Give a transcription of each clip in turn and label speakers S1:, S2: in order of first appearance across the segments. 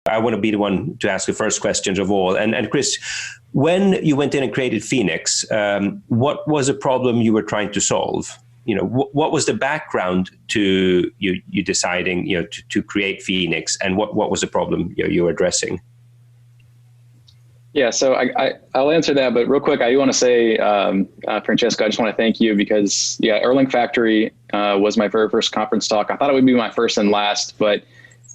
S1: I want to be the one to ask the first questions of all. And Chris, when you went in and created Phoenix, what was the problem you were trying to solve? You know, what was the background to you deciding, you know, to create Phoenix, and what was the problem you were addressing?
S2: Yeah, so I'll answer that, but real quick, I do want to say, Francesco, I just want to thank you because, yeah, Erlang Factory was my very first conference talk. I thought it would be my first and last, but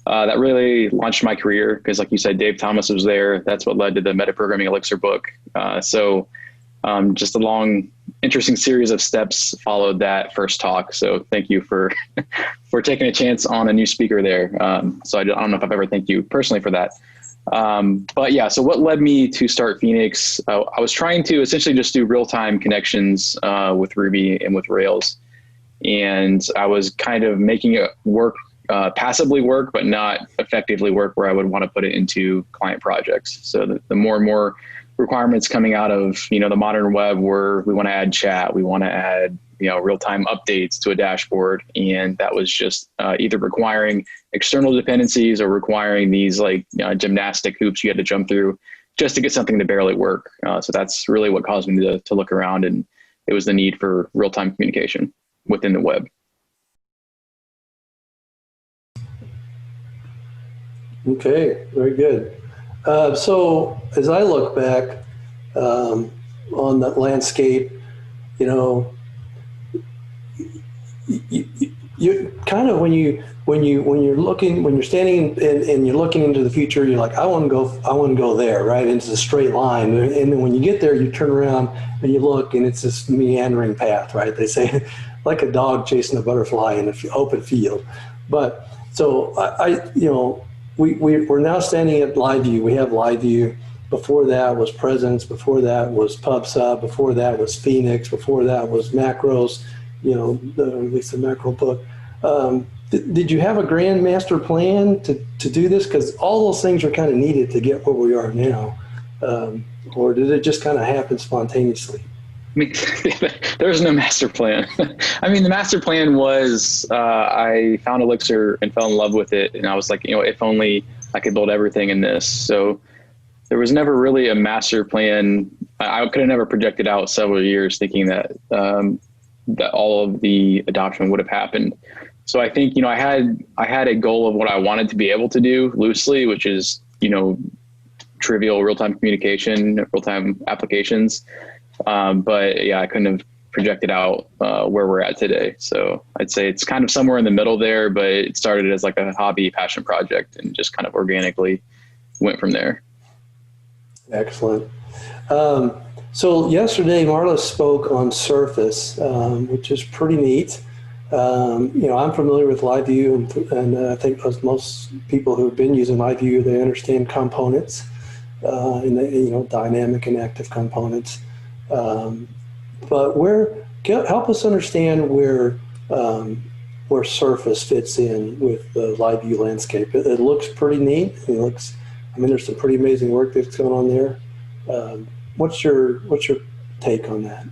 S2: that really launched my career because, like you said, Dave Thomas was there. That's what led to the Metaprogramming Elixir book. So just a long, interesting series of steps followed that first talk. So thank you for for taking a chance on a new speaker there. So I don't know if I've ever thanked you personally for that. But yeah, so what led me to start Phoenix? I was trying to essentially just do real-time connections with Ruby and with Rails. And I was kind of making it work, passively work, but not effectively work where I would want to put it into client projects. So the more and more requirements coming out of, you know, the modern web where we want to add chat, we want to add, you know, real-time updates to a dashboard. And that was just either requiring external dependencies or requiring these like gymnastic hoops you had to jump through just to get something to barely work. So that's really what caused me to look around, and it was the need for real-time communication within the web.
S3: Okay, very good. So as I look back on that landscape, you know, you kind of when you're standing and you're looking into the future, you're like, I want to go there, right? And it's a straight line. And then when you get there, you turn around and you look, and it's this meandering path, right? They say like a dog chasing a butterfly in an open field. But so we're now standing at LiveView. We have LiveView. Before that was Presence. Before that was PubSub. Before that was Phoenix. Before that was Macros. You know, at least the macro book. Did you have a grand master plan to do this? Because all those things are kind of needed to get where we are now. Or did it just kind of happen spontaneously?
S2: I mean, there's no master plan. I mean, the master plan was I found Elixir and fell in love with it. And I was like, you know, if only I could build everything in this. So there was never really a master plan. I could have never projected out several years thinking that that all of the adoption would have happened. So I think, you know, I had a goal of what I wanted to be able to do loosely, which is, you know, trivial real-time communication, real-time applications. But yeah, I couldn't have projected out where we're at today. So I'd say it's kind of somewhere in the middle there, but it started as like a hobby passion project and just kind of organically went from there.
S3: Excellent. So yesterday, Marla spoke on Surface, which is pretty neat. You know, I'm familiar with LiveView, and I think most people who have been using LiveView, they understand components, and you know, dynamic and active components. But help us understand where Surface fits in with the LiveView landscape. It looks pretty neat. I mean, there's some pretty amazing work that's going on there. What's your take on that?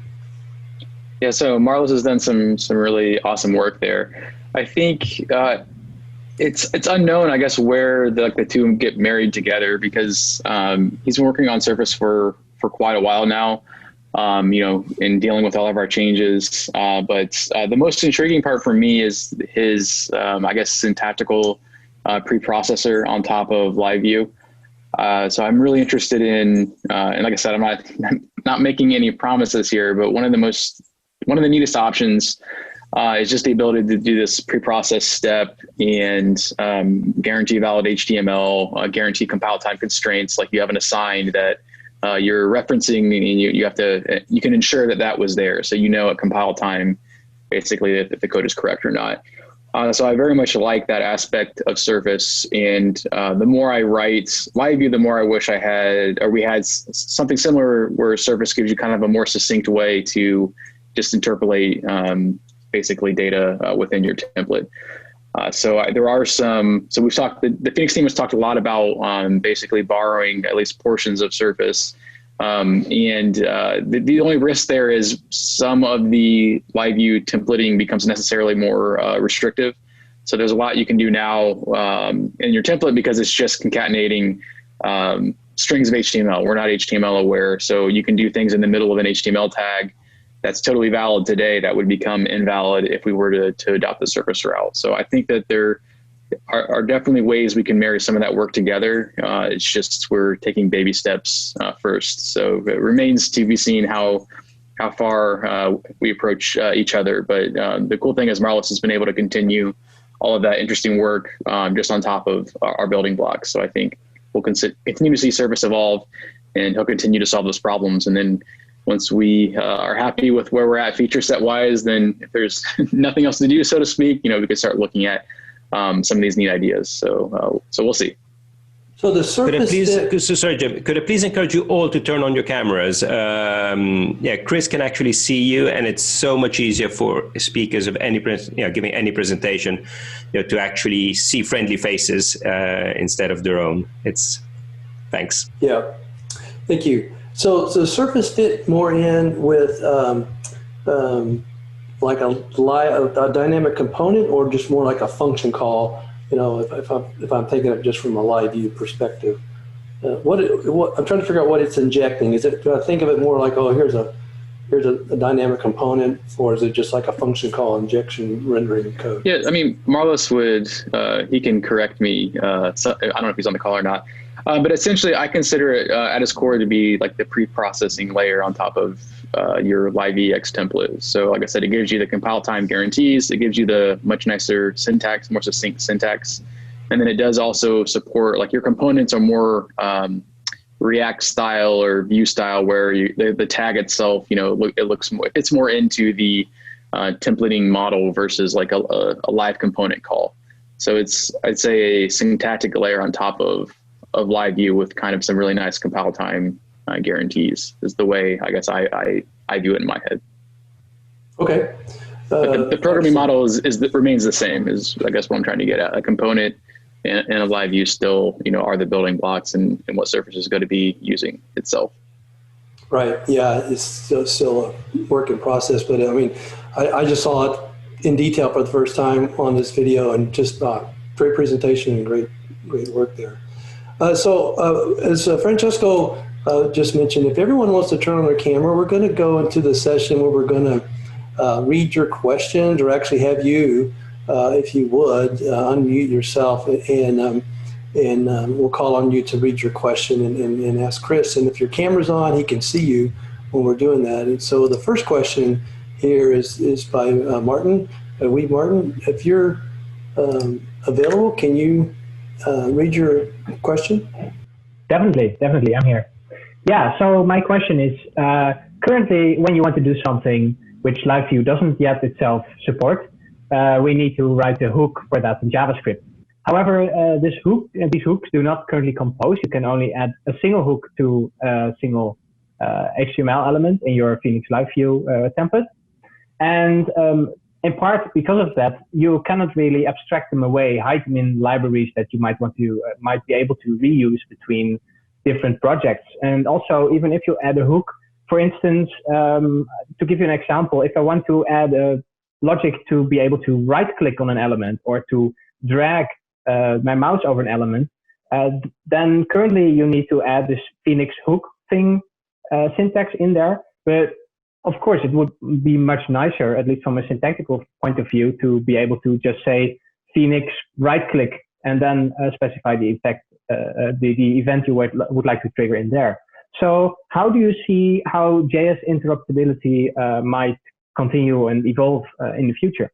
S2: Yeah, so Marlos has done some really awesome work there. I think it's unknown, I guess, where the two get married together, because he's been working on Surface for quite a while now, you know, in dealing with all of our changes. But the most intriguing part for me is his, I guess, syntactical preprocessor on top of LiveView. So I'm really interested in, and like I said, I'm not making any promises here, but one of the neatest options is just the ability to do this pre-process step and guarantee valid HTML, guarantee compile time constraints, like you have an assigned that you're referencing, and you can ensure that was there. So you know at compile time, basically, if the code is correct or not. So I very much like that aspect of Surface, and the more I write LiveView, the more I wish we had something similar where Surface gives you kind of a more succinct way to just interpolate basically data within your template. So there are so we've talked, the Phoenix team has talked a lot about basically borrowing at least portions of Surface. The only risk there is some of the LiveView templating becomes necessarily more restrictive. So there's a lot you can do now in your template because it's just concatenating strings of HTML. We're not HTML aware. So you can do things in the middle of an HTML tag that's totally valid today that would become invalid if we were to adopt the Surface route. So I think that there are definitely ways we can marry some of that work together. It's just we're taking baby steps first. So it remains to be seen how far we approach each other. But the cool thing is Marlis has been able to continue all of that interesting work just on top of our building blocks. So I think we'll continue to see Surface evolve, and he'll continue to solve those problems. And then once we are happy with where we're at feature set wise, then if there's nothing else to do, so to speak, we can start looking at some of these neat ideas. So we'll see.
S3: So the Surface
S1: sorry, Jim, could I please encourage you all to turn on your cameras? Chris can actually see you, and it's so much easier for speakers of any, giving any presentation, to actually see friendly faces instead of their own. Thanks.
S3: Yeah, thank you. So the Surface fit more in with like a dynamic component, or just more like a function call? If I'm taking it just from a LiveView perspective, what I'm trying to figure out what it's injecting. Do I think of it more like, oh, here's a dynamic component, or is it just like a function call injection rendering code?
S2: Yeah, I mean, Marlis he can correct me. So, I don't know if he's on the call or not, but essentially I consider it at its core to be like the pre-processing layer on top of your LiveEx template. So like I said, it gives you the compile time guarantees. It gives you the much nicer syntax, more succinct syntax. And then it does also support, like, your components are more React style or Vue style, where the tag itself, it's more into the templating model versus like a live component call. So I'd say a syntactic layer on top of LiveView with kind of some really nice compile time guarantees is the way I guess I view it in my head. Okay. The programming model remains the same, is I guess what I'm trying to get at. A component and a LiveView still, are the building blocks and what Surface is going to be using itself.
S3: Right. Yeah, it's still a work in process, but I mean, I just saw it in detail for the first time on this video, and just great presentation and great work there. So as Francesco just mentioned, if everyone wants to turn on their camera, we're going to go into the session where we're going to read your questions, or actually have you, if you would, unmute yourself, and we'll call on you to read your question and ask Chris. And if your camera's on, he can see you when we're doing that. And so the first question here is by Martin. Martin, if you're available, can you read your question?
S4: Definitely, I'm here. Yeah, so my question is, currently when you want to do something which LiveView doesn't yet itself support, we need to write a hook for that in JavaScript. However, these hooks do not currently compose. You can only add a single hook to a single HTML element in your Phoenix LiveView template. And in part because of that, you cannot really abstract them away, hide them in libraries that you might be able to reuse between different projects. And also, even if you add a hook, for instance, to give you an example, if I want to add a logic to be able to right-click on an element or to drag my mouse over an element, then currently you need to add this Phoenix hook thing syntax in there. But of course, it would be much nicer, at least from a syntactical point of view, to be able to just say Phoenix right-click and then specify the effect, the event you would like to trigger in there. So how do you see how JS interruptibility might continue and evolve in the future?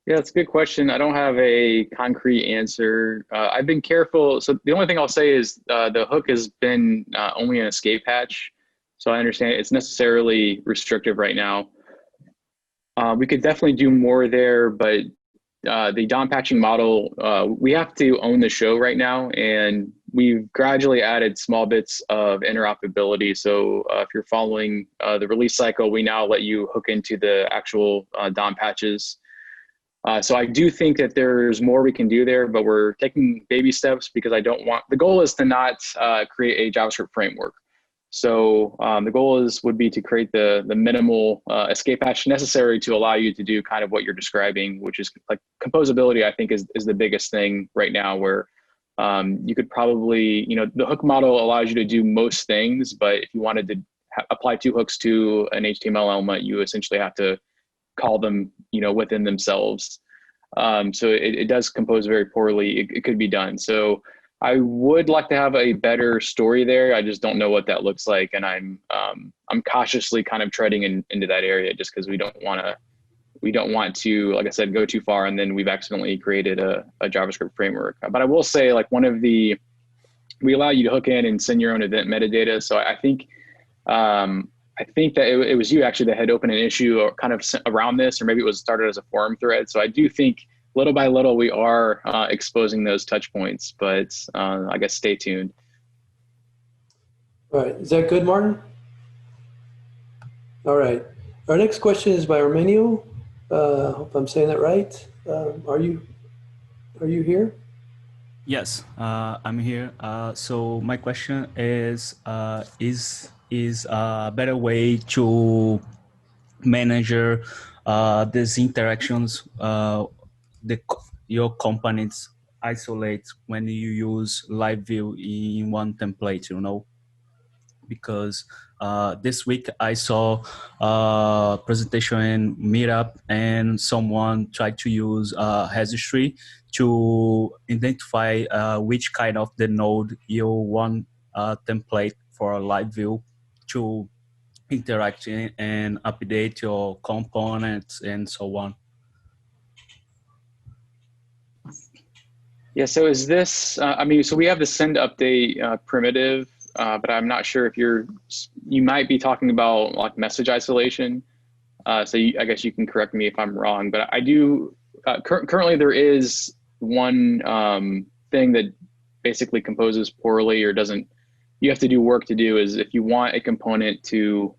S2: Yeah, that's a good question. I don't have a concrete answer. I've been careful. So the only thing I'll say is the hook has been only an escape hatch. So I understand it's necessarily restrictive right now. We could definitely do more there, but the DOM patching model, we have to own the show right now, and we've gradually added small bits of interoperability. So if you're following the release cycle, we now let you hook into the actual DOM patches. So I do think that there's more we can do there, but we're taking baby steps because the goal is to not create a JavaScript framework. So the goal would be to create the minimal escape hash necessary to allow you to do kind of what you're describing, which is like composability, I think is the biggest thing right now, where you could probably, the hook model allows you to do most things, but if you wanted to apply 2 hooks to an HTML element, you essentially have to call them, within themselves. So it does compose very poorly. It could be done. So I would like to have a better story there. I just don't know what that looks like, and I'm cautiously kind of treading into that area, just because we don't want to, like I said, go too far, and then we've accidentally created a JavaScript framework. But I will say, like, we allow you to hook in and send your own event metadata. So I think that it was you actually that had opened an issue or kind of around this, or maybe it was started as a forum thread. So I do think little by little we are exposing those touch points, but I guess stay tuned.
S3: All right, is that good, Martin? All right, our next question is by Armenio. Hope I'm saying that right. Are you here?
S5: Yes, I'm here. So my question is a better way to manage these interactions your components isolate when you use LiveView in one template, because this week I saw a presentation in Meetup, and someone tried to use registry to identify which kind of the node you want template for LiveView to interact and update your components and so on.
S2: Yeah, so is this, so we have the send update primitive, but I'm not sure if you might be talking about like message isolation. So I guess you can correct me if I'm wrong, but I do, currently there is one thing that basically composes poorly or doesn't, you have to do work to do, is if you want a component to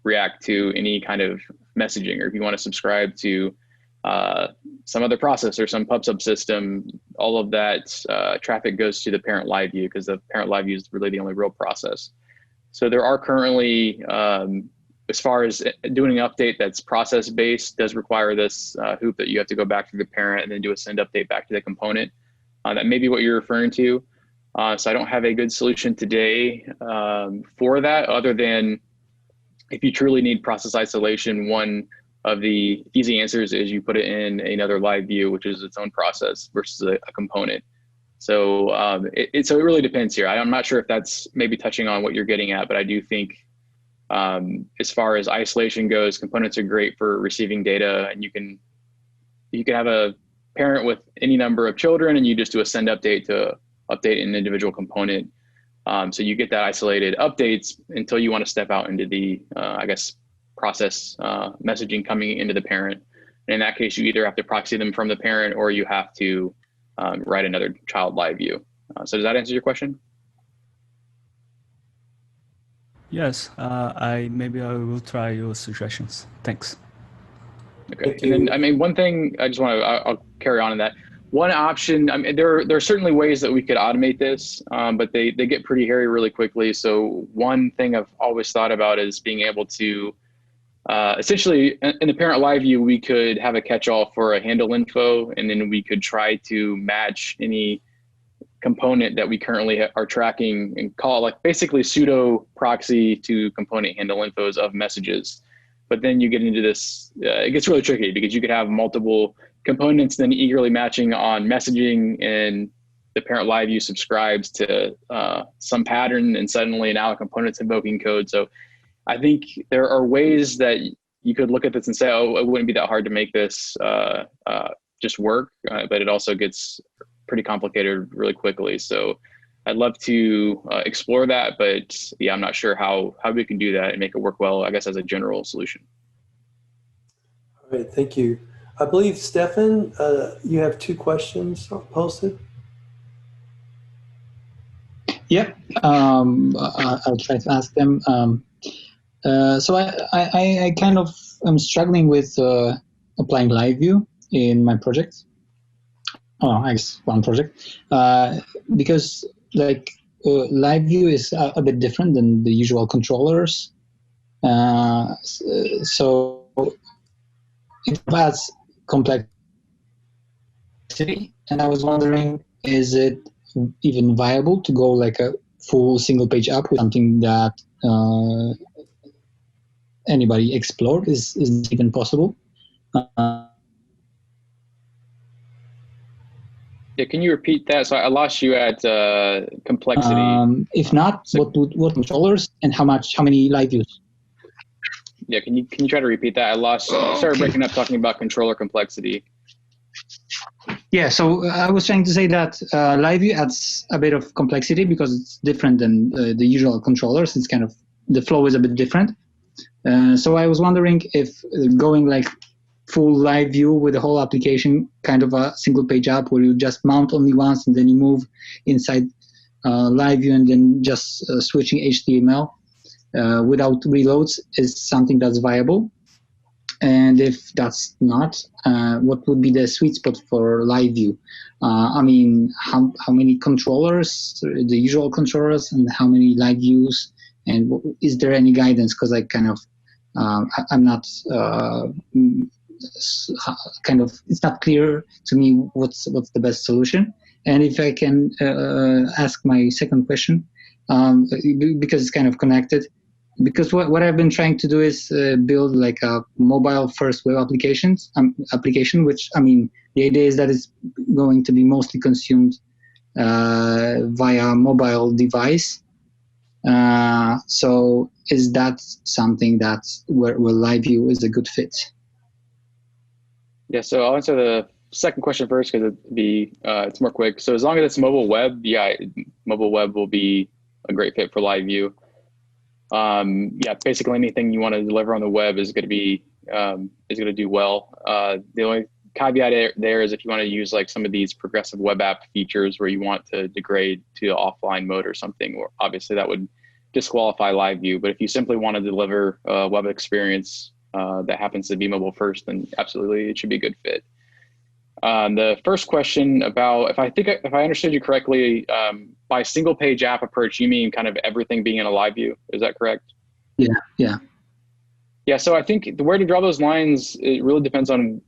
S2: react to any kind of messaging, or if you want to subscribe to some other process or some pub subsystem, all of that traffic goes to the parent LiveView, because the parent LiveView is really the only real process. So there are currently, as far as doing an update that's process-based, does require this hoop that you have to go back to the parent and then do a send update back to the component. That may be what you're referring to. So I don't have a good solution today for that, other than if you truly need process isolation, one of the easy answers is you put it in another LiveView, which is its own process versus a component. So so it really depends here. I'm not sure if that's maybe touching on what you're getting at, but I do think as far as isolation goes, components are great for receiving data, and you can have a parent with any number of children, and you just do a send update to update an individual component. So you get that isolated updates until you want to step out into the, I guess, process messaging coming into the parent. And in that case, you either have to proxy them from the parent, or you have to write another child LiveView. So does that answer your question?
S5: Yes, maybe I will try your suggestions. Thanks.
S2: Okay. And then, one thing I just want to, I'll carry on in that. One option, there are certainly ways that we could automate this, but they get pretty hairy really quickly. So one thing I've always thought about is being able to, essentially in the parent LiveView, we could have a catch-all for a handle info, and then we could try to match any component that we currently are tracking and call like basically pseudo proxy to component handle infos of messages. But then you get into this, it gets really tricky, because you could have multiple components then eagerly matching on messaging, and the parent LiveView subscribes to some pattern, and suddenly now a component's invoking code. So I think there are ways that you could look at this and say, oh, it wouldn't be that hard to make this just work, but it also gets pretty complicated really quickly. So I'd love to explore that, but yeah, I'm not sure how we can do that and make it work well, I guess, as a general solution.
S3: All right, thank you. I believe, Stefan, you have 2 questions posted.
S6: Yep, I'll try to ask them. So I kind of am struggling with applying LiveView in my project. Oh, I guess one project, because like LiveView is a bit different than the usual controllers. So it adds complexity, and I was wondering, is it even viable to go like a full single page app with something that anybody explored? Is it even possible?
S2: Yeah, can you repeat that? So I lost you at complexity.
S6: If not, what controllers and how many live views?
S2: Yeah, can you try to repeat that? I lost. Started breaking up talking about controller complexity.
S6: Yeah, so I was trying to say that LiveView adds a bit of complexity because it's different than the usual controllers. It's kind of, the flow is a bit different. So I was wondering if going like full LiveView with the whole application, kind of a single page app where you just mount only once and then you move inside LiveView and then just switching HTML without reloads is something that's viable. And if that's not, what would be the sweet spot for LiveView? I mean, how many controllers, the usual controllers, and how many live views? And is there any guidance? Because I kind of, I'm not kind of, it's not clear to me what's the best solution. And if I can ask my second question, because it's kind of connected. Because what I've been trying to do is build like a mobile first web application, which, I mean, the idea is that it's going to be mostly consumed via mobile device. So is that something that's where LiveView is a good fit?
S2: Yeah, so I'll answer the second question first because it's more quick. So as long as it's mobile web, yeah, mobile web will be a great fit for LiveView. Yeah, basically anything you want to deliver on the web is going to be is going to do well. The only caveat there is if you want to use like some of these progressive web app features where you want to degrade to offline mode or something, or obviously that would disqualify LiveView. But if you simply want to deliver a web experience that happens to be mobile first, then absolutely it should be a good fit. The first question about, if I understood you correctly, by single page app approach, you mean kind of everything being in a LiveView. Is that correct? Yeah. So I think where to draw those lines, it really depends on,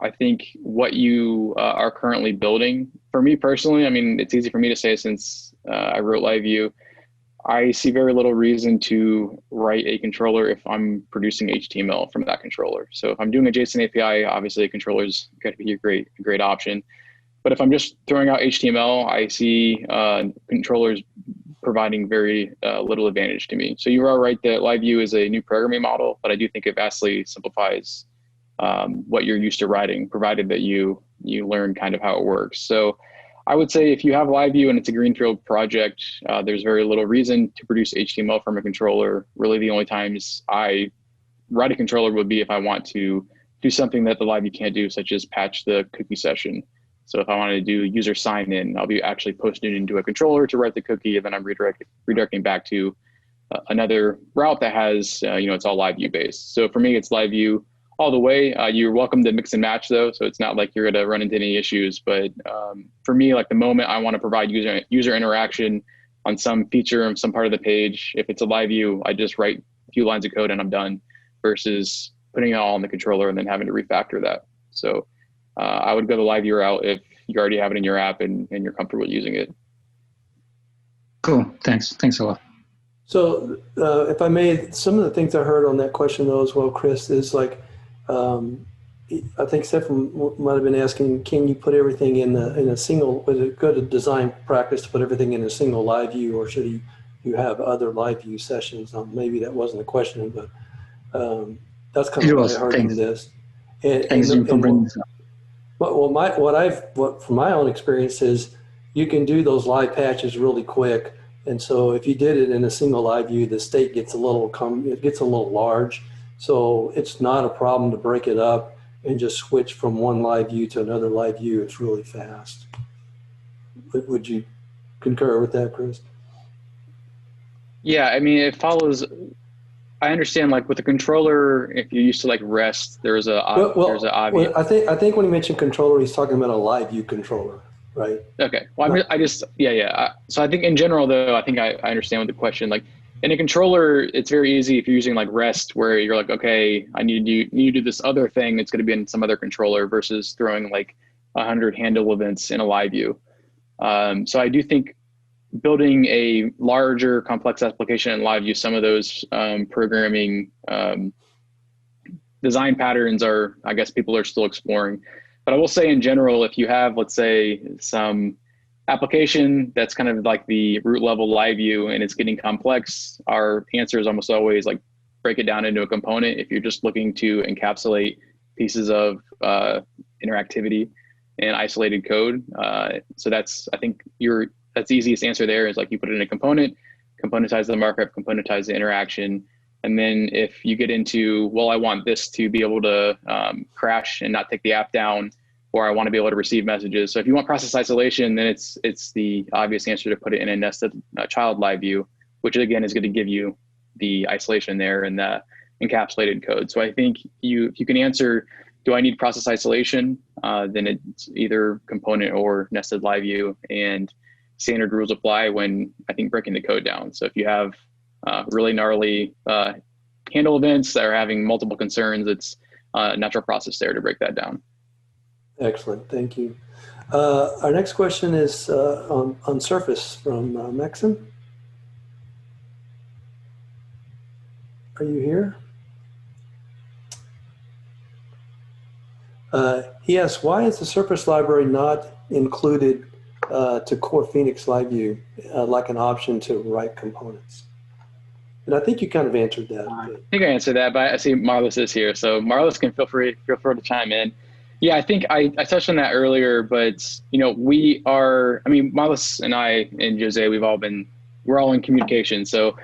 S2: I think, what you are currently building. For me personally, I mean, it's easy for me to say since I wrote LiveView. I see very little reason to write a controller if I'm producing HTML from that controller. So if I'm doing a JSON API, obviously a controller is going to be a great option. But if I'm just throwing out HTML, I see controllers providing very little advantage to me. So you are right that LiveView is a new programming model, but I do think it vastly simplifies what you're used to writing, provided that you learn kind of how it works. So I would say if you have LiveView and it's a greenfield project, there's very little reason to produce HTML from a controller. Really the only times I write a controller would be if I want to do something that the LiveView can't do, such as patch the cookie session. So if I wanted to do user sign in, I'll be actually posting it into a controller to write the cookie, and then I'm redirecting back to another route that has, it's all LiveView based. So for me, it's LiveView all the way. You're welcome to mix and match though. So it's not like you're going to run into any issues, but for me, like the moment I want to provide user interaction on some feature on some part of the page, if it's a LiveView, I just write a few lines of code and I'm done, versus putting it all in the controller and then having to refactor that. So I would go the LiveView route if you already have it in your app and you're comfortable using it.
S6: Cool, thanks a lot.
S3: So if I may, some of the things I heard on that question though as well, Chris, is like, I think Stefan might have been asking, can you put everything in a single, was it good a design practice to put everything in a single LiveView, or should you have other LiveView sessions? Maybe that wasn't a question, but that's kind of what I heard from this.
S6: Thanks for bringing this up.
S3: What from my own experience is you can do those live patches really quick. And so if you did it in a single LiveView, the state gets a little large. So it's not a problem to break it up and just switch from one LiveView to another LiveView. It's really fast. Would you concur with that, Chris?
S2: Yeah, I mean, it follows. I understand, like with the controller, if you're used to like REST, there's a obvious.
S3: I think when he mentioned controller, he's talking about a LiveView controller. right?
S2: Okay. Well, so I think in general, though, I think I understand what the question, like in a controller, it's very easy if you're using like REST, where you're like, okay, I need to do this other thing that's going to be in some other controller versus throwing like 100 handle events in a LiveView. So I do think building a larger complex application in LiveView, some of those programming design patterns are, I guess people are still exploring. But I will say in general, if you have, let's say, some application that's kind of like the root level LiveView and it's getting complex, our answer is almost always like break it down into a component if you're just looking to encapsulate pieces of interactivity and isolated code. So that's, I think that's the easiest answer there is like you put it in a component, componentize the markup, componentize the interaction. And then if you get into, well, I want this to be able to crash and not take the app down, or I want to be able to receive messages. So if you want process isolation, then it's the obvious answer to put it in a nested child LiveView, which again is going to give you the isolation there and the encapsulated code. So I think if you can answer, do I need process isolation? Then it's either component or nested LiveView, and standard rules apply when I think breaking the code down. So if you have really gnarly handle events that are having multiple concerns, it's a natural process there to break that down.
S3: Excellent, thank you. Our next question is on Surface from Maxim. Are you here? He asks, why is the Surface library not included to core Phoenix LiveView like an option to write components? And I think you kind of answered that.
S2: I think I answered that, but I see Marlis is here. So Marlis can feel free to chime in. Yeah, I think I touched on that earlier, but Marlis and I and Jose, we're all in communication. So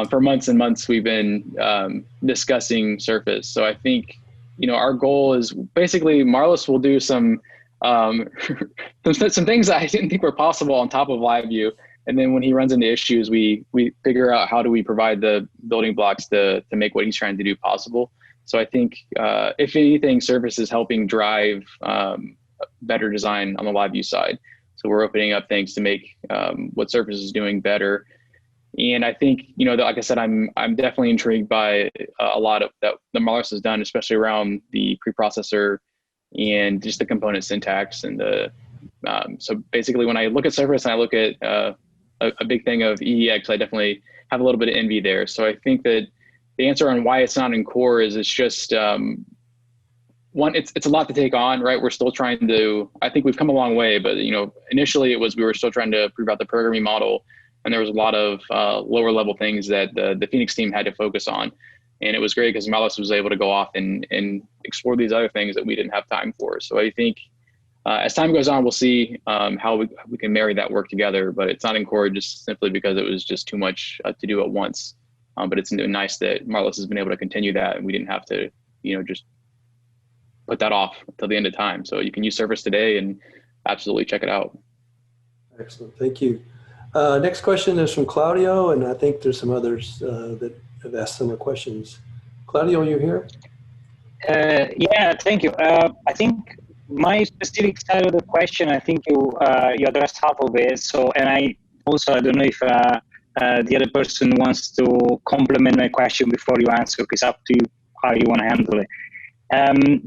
S2: for months and months, we've been discussing Surface. So I think, our goal is basically Marlis will do some things that I didn't think were possible on top of LiveView. And then when he runs into issues, we figure out how do we provide the building blocks to make what he's trying to do possible. So I think if anything, Surface is helping drive better design on the LiveView side. So we're opening up things to make what Surface is doing better. And I think, like I said, I'm definitely intrigued by a lot of that Marlis has done, especially around the preprocessor and just the component syntax and so basically when I look at Surface and I look at a big thing of EEX, I definitely have a little bit of envy there. So I think that the answer on why it's not in core is it's just one, it's a lot to take on, right? We're still trying to, I think we've come a long way, but initially we were still trying to prove out the programming model, and there was a lot of lower level things that the Phoenix team had to focus on. And it was great because Marlis was able to go off and explore these other things that we didn't have time for. So I think as time goes on, we'll see how we can marry that work together, but it's not in core just simply because it was just too much to do at once. But it's nice that Marlis has been able to continue that, and we didn't have to, just put that off until the end of time. So you can use Surface today and absolutely check it out.
S3: Excellent, thank you. Next question is from Claudio, and I think there's some others that have asked similar questions. Claudio, are you here?
S7: Yeah, thank you. I think my specific side of the question, I think you addressed half of it. So, and I don't know if the other person wants to complement my question before you answer. It's up to you how you want to handle it.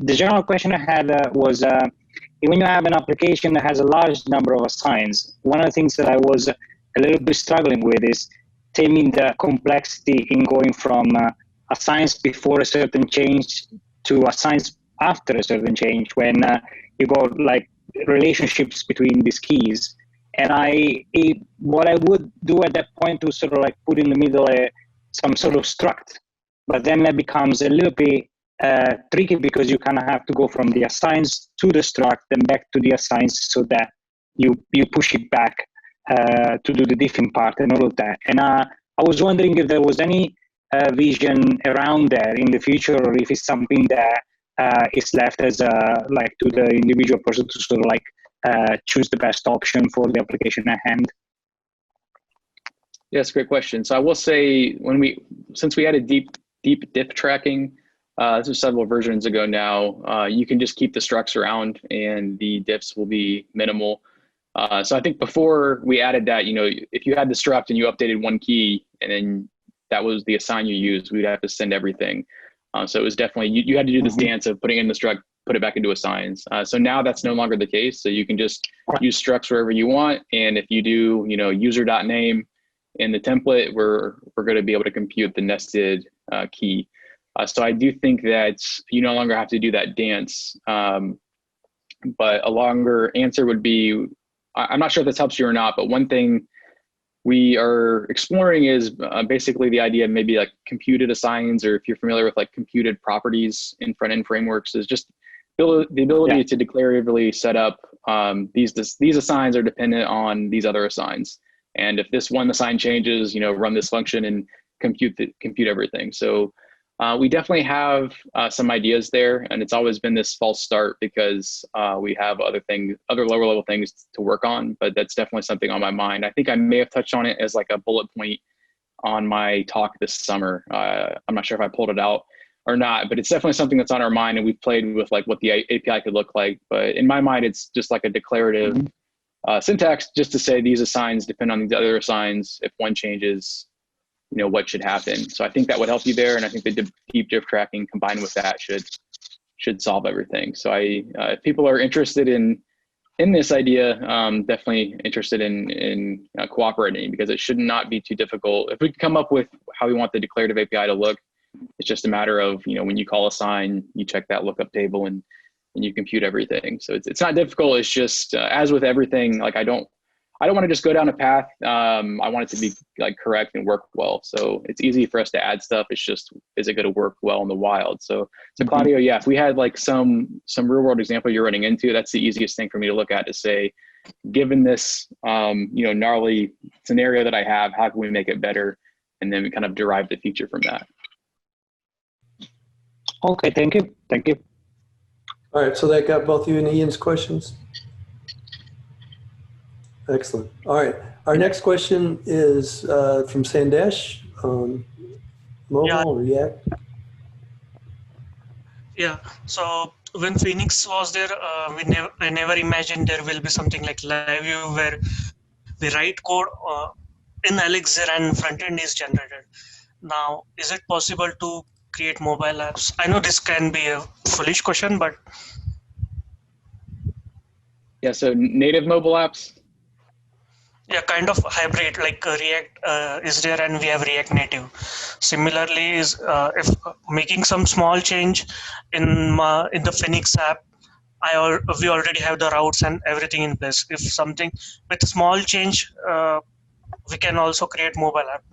S7: The general question I had was, when you have an application that has a large number of assigns, one of the things that I was a little bit struggling with is taming the complexity in going from assigns before a certain change to assigns after a certain change when you got like relationships between these keys. And what I would do at that point was sort of like put in the middle some sort of struct, but then that becomes a little bit tricky because you kind of have to go from the assigns to the struct and back to the assigns so that you push it back to do the diffing part and all of that. And I was wondering if there was any vision around that in the future, or if it's something that is left as like to the individual person to sort of like choose the best option for the application at hand.
S2: Yes, great question. So I will say since we added deep diff tracking, this was several versions ago now, you can just keep the structs around and the diffs will be minimal. So I think before we added that, if you had the struct and you updated one key and then that was the assign you used, we'd have to send everything. So it was definitely, you had to do this dance of putting in the struct, put it back into assigns. So now that's no longer the case. So you can just use structs wherever you want. And if you do, user.name in the template, we're going to be able to compute the nested key. So I do think that you no longer have to do that dance. But a longer answer would be, I'm not sure if this helps you or not, but one thing we are exploring is basically the idea of maybe like computed assigns, or if you're familiar with like computed properties in front-end frameworks, is just the ability to declaratively set up these assigns are dependent on these other assigns. And if this one assign changes, run this function and compute everything. So we definitely have some ideas there, and it's always been this false start because we have other lower level things to work on, but that's definitely something on my mind. I think I may have touched on it as like a bullet point on my talk this summer. I'm not sure if I pulled it out or not, but it's definitely something that's on our mind, and we've played with like what the API could look like. But in my mind, it's just like a declarative syntax just to say these assigns depend on these other assigns. If one changes, what should happen. So I think that would help you there. And I think the deep diff tracking combined with that should solve everything. So if people are interested in this idea, definitely interested in cooperating, because it should not be too difficult. If we come up with how we want the declarative API to look, it's just a matter of, when you call assign, you check that lookup table and you compute everything. So it's not difficult. It's just, as with everything, like I don't want to just go down a path. I want it to be like correct and work well. So it's easy for us to add stuff. It's just, is it going to work well in the wild? So Claudio, if we had like some real world example you're running into, that's the easiest thing for me to look at, to say, given this, gnarly scenario that I have, how can we make it better? And then we kind of derive the feature from that.
S7: Okay, thank you. Thank you.
S3: All right, so that got both you and Ian's questions. Excellent. All right. Our next question is from Sandesh on mobile React.
S8: Yeah. So when Phoenix was there, I never imagined there will be something like LiveView where we write code in Elixir and front end is generated. Now, is it possible to create mobile apps? I know this can be a foolish question, but
S2: yeah. So native mobile apps.
S8: Yeah, kind of hybrid, like React is there and we have React Native. Similarly, is if making some small change in the Phoenix app, we already have the routes and everything in place. If something with small change, we can also create mobile app.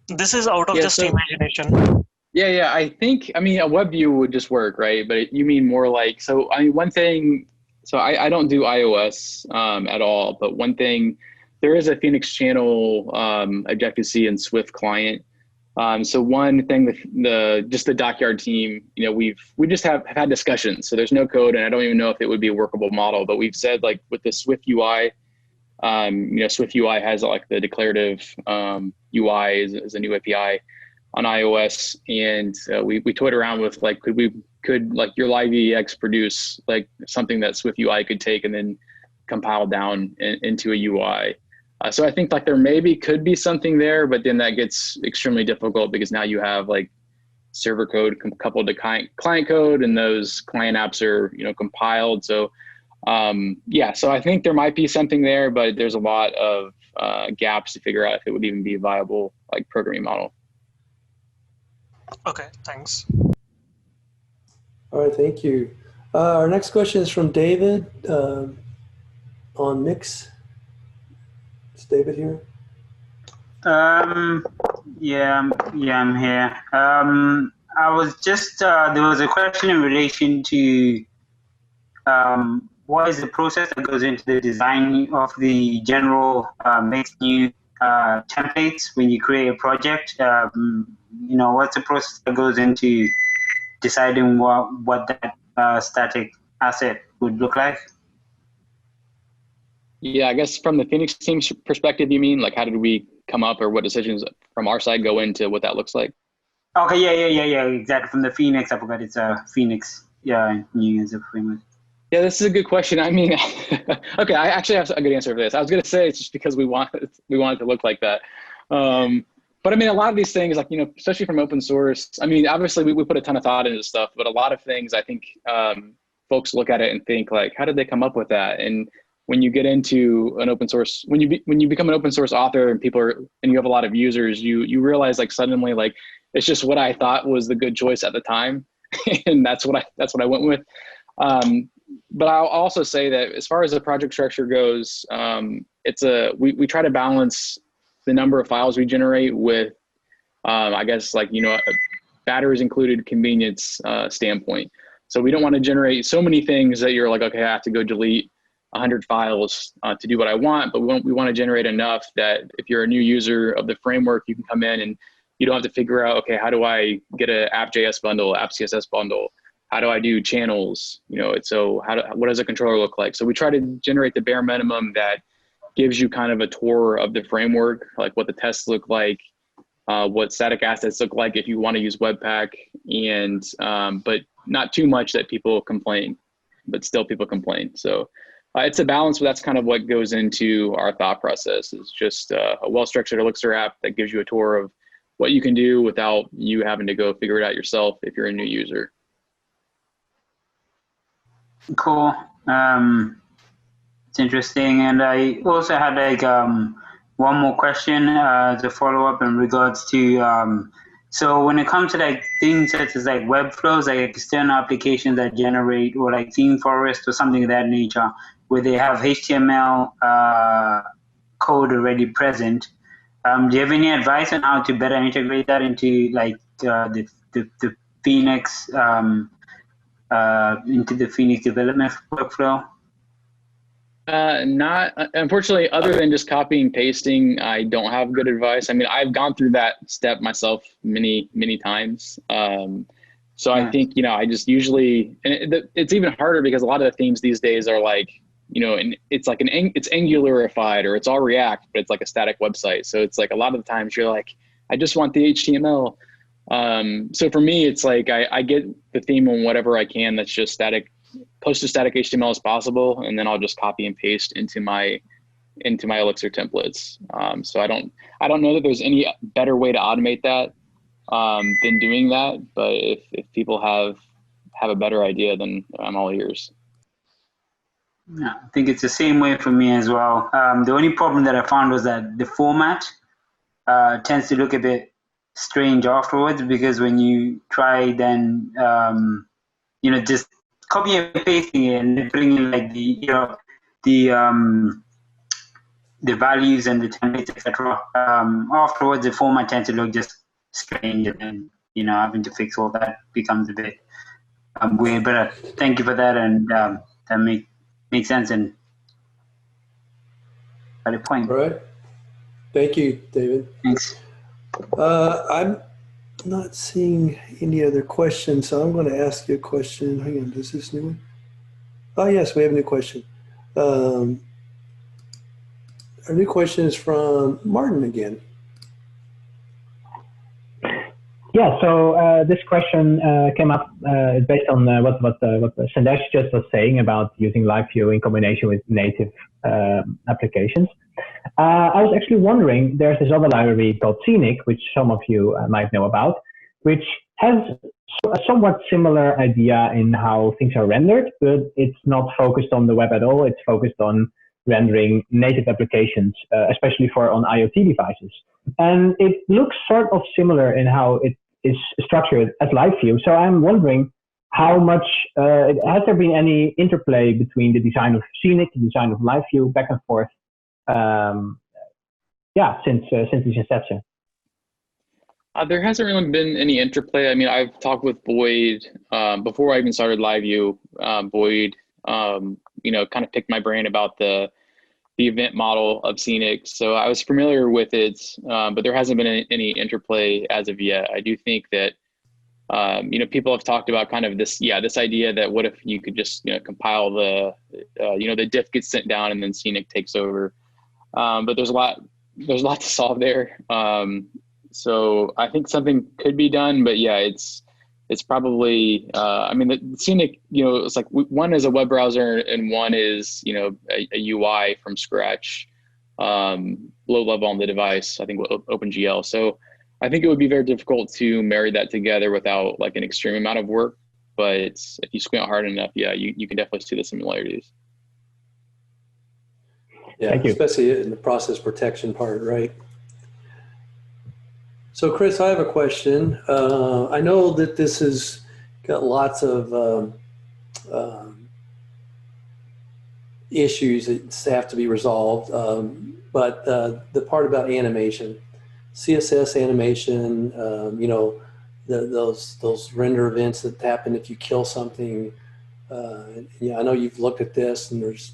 S8: This is out of just imagination.
S2: Yeah. I think, a WebView would just work, right? But you mean more like, one thing, so I don't do iOS at all, but one thing, there is a Phoenix channel Objective-C and Swift client. So one thing with the DockYard team, we just have had discussions. So there's no code, and I don't even know if it would be a workable model. But we've said, like, with the Swift UI, Swift UI has like the declarative UI is a new API on iOS, and we toyed around with like, could like your LiveView produce like something that Swift UI could take and then compile down into a UI. So I think like there maybe could be something there, but then that gets extremely difficult because now you have like server code coupled to client code, and those client apps are compiled. So so I think there might be something there, but there's a lot of gaps to figure out if it would even be a viable like programming model.
S8: Okay, thanks.
S3: All right, thank you. Our next question is from David on Mix. Is David here?
S9: Yeah, I'm here. I was just, there was a question in relation to what is the process that goes into the design of the general make new templates when you create a project? What's the process that goes into deciding what that static asset would look like?
S2: Yeah, I guess from the Phoenix team's perspective, you mean like how did we come up, or what decisions from our side go into what that looks like?
S9: Okay, yeah, exactly. From the Phoenix, I forgot it's a Phoenix, new user framework.
S2: Yeah, this is a good question. I mean, okay, I actually have a good answer for this. I was going to say it's just because we want it to look like that. But I mean, a lot of these things, like, especially from open source, I mean, obviously we put a ton of thought into stuff, but a lot of things, I think folks look at it and think like, how did they come up with that? And when you get into an open source, when you become an open source author and and you have a lot of users, you realize like suddenly like, it's just what I thought was the good choice at the time. And that's what I went with. But I'll also say that as far as the project structure goes, we try to balance the number of files we generate with, I guess, like, batteries included convenience standpoint. So we don't want to generate so many things that you're like, okay, I have to go delete 100 files to do what I want. But we want to generate enough that if you're a new user of the framework, you can come in and you don't have to figure out, okay, how do I get an app.js bundle, app CSS bundle? How do I do channels? What does a controller look like? So we try to generate the bare minimum that gives you kind of a tour of the framework, like what the tests look like, what static assets look like if you want to use Webpack, and but not too much that people complain, but still people complain. So it's a balance, but that's kind of what goes into our thought process. Is just a well-structured Elixir app that gives you a tour of what you can do without you having to go figure it out yourself if you're a new user.
S9: Cool. It's interesting. And I also had like one more question to follow up in regards to so when it comes to like things such as like web flows, like external applications that generate, or like theme forest or something of that nature, where they have HTML code already present, do you have any advice on how to better integrate that into like the Phoenix into the Phoenix development workflow?
S2: Not, unfortunately, other than just copying and pasting, I don't have good advice. I mean, I've gone through that step myself many times. So I think, I just usually, and it's even harder because a lot of the themes these days are like, and it's like it's Angularified or it's all React, but it's like a static website. So it's like a lot of the times you're like, I just want the HTML. So for me, it's like, I get the theme on whatever I can that's just static, close to static HTML as possible, and then I'll just copy and paste into my Elixir templates. So I don't know that there's any better way to automate that than doing that. But if people have a better idea, then I'm all ears.
S9: Yeah, I think it's the same way for me as well. The only problem that I found was that the format tends to look a bit strange afterwards, because when you try then just copy and pasting it and putting in like the values and the templates, etc. Afterwards, the format tends to look just strange, and then having to fix all that becomes a bit weird. But thank you for that, and that makes sense and got a point.
S3: All right. Thank you, David.
S9: Thanks.
S3: I'm not seeing any other questions, so I'm going to ask you a question. Hang on, is this new one? Oh, yes, we have a new question. Our new question is from Martin again.
S4: Yeah, so this question came up based on what Sandesh just was saying about using LiveView in combination with native applications. I was actually wondering, there's this other library called Scenic, which some of you might know about, which has a somewhat similar idea in how things are rendered, but it's not focused on the web at all. It's focused on rendering native applications, especially on IoT devices. And it looks sort of similar in how it is structured as LiveView. So I'm wondering how much, has there been any interplay between the design of Scenic, the design of LiveView, back and forth, since its inception?
S2: There hasn't really been any interplay. I mean, I've talked with Boyd before I even started LiveView. Boyd, kind of picked my brain about the event model of Scenic. So I was familiar with it, but there hasn't been any interplay as of yet. I do think that, people have talked about kind of this idea that what if you could just, compile the diff gets sent down and then Scenic takes over. But there's a lot to solve there. So I think something could be done, but yeah, it's it's probably, I mean, the Scenic, it's like one is a web browser and one is, a UI from scratch, low level on the device, I think with OpenGL. So I think it would be very difficult to marry that together without like an extreme amount of work. But if you squint hard enough, yeah, you can definitely see the similarities.
S3: Yeah, especially in the process protection part, right? So Chris, I have a question. I know that this has got lots of issues that have to be resolved, but the part about animation, CSS animation, those render events that happen if you kill something. I know you've looked at this, and there's,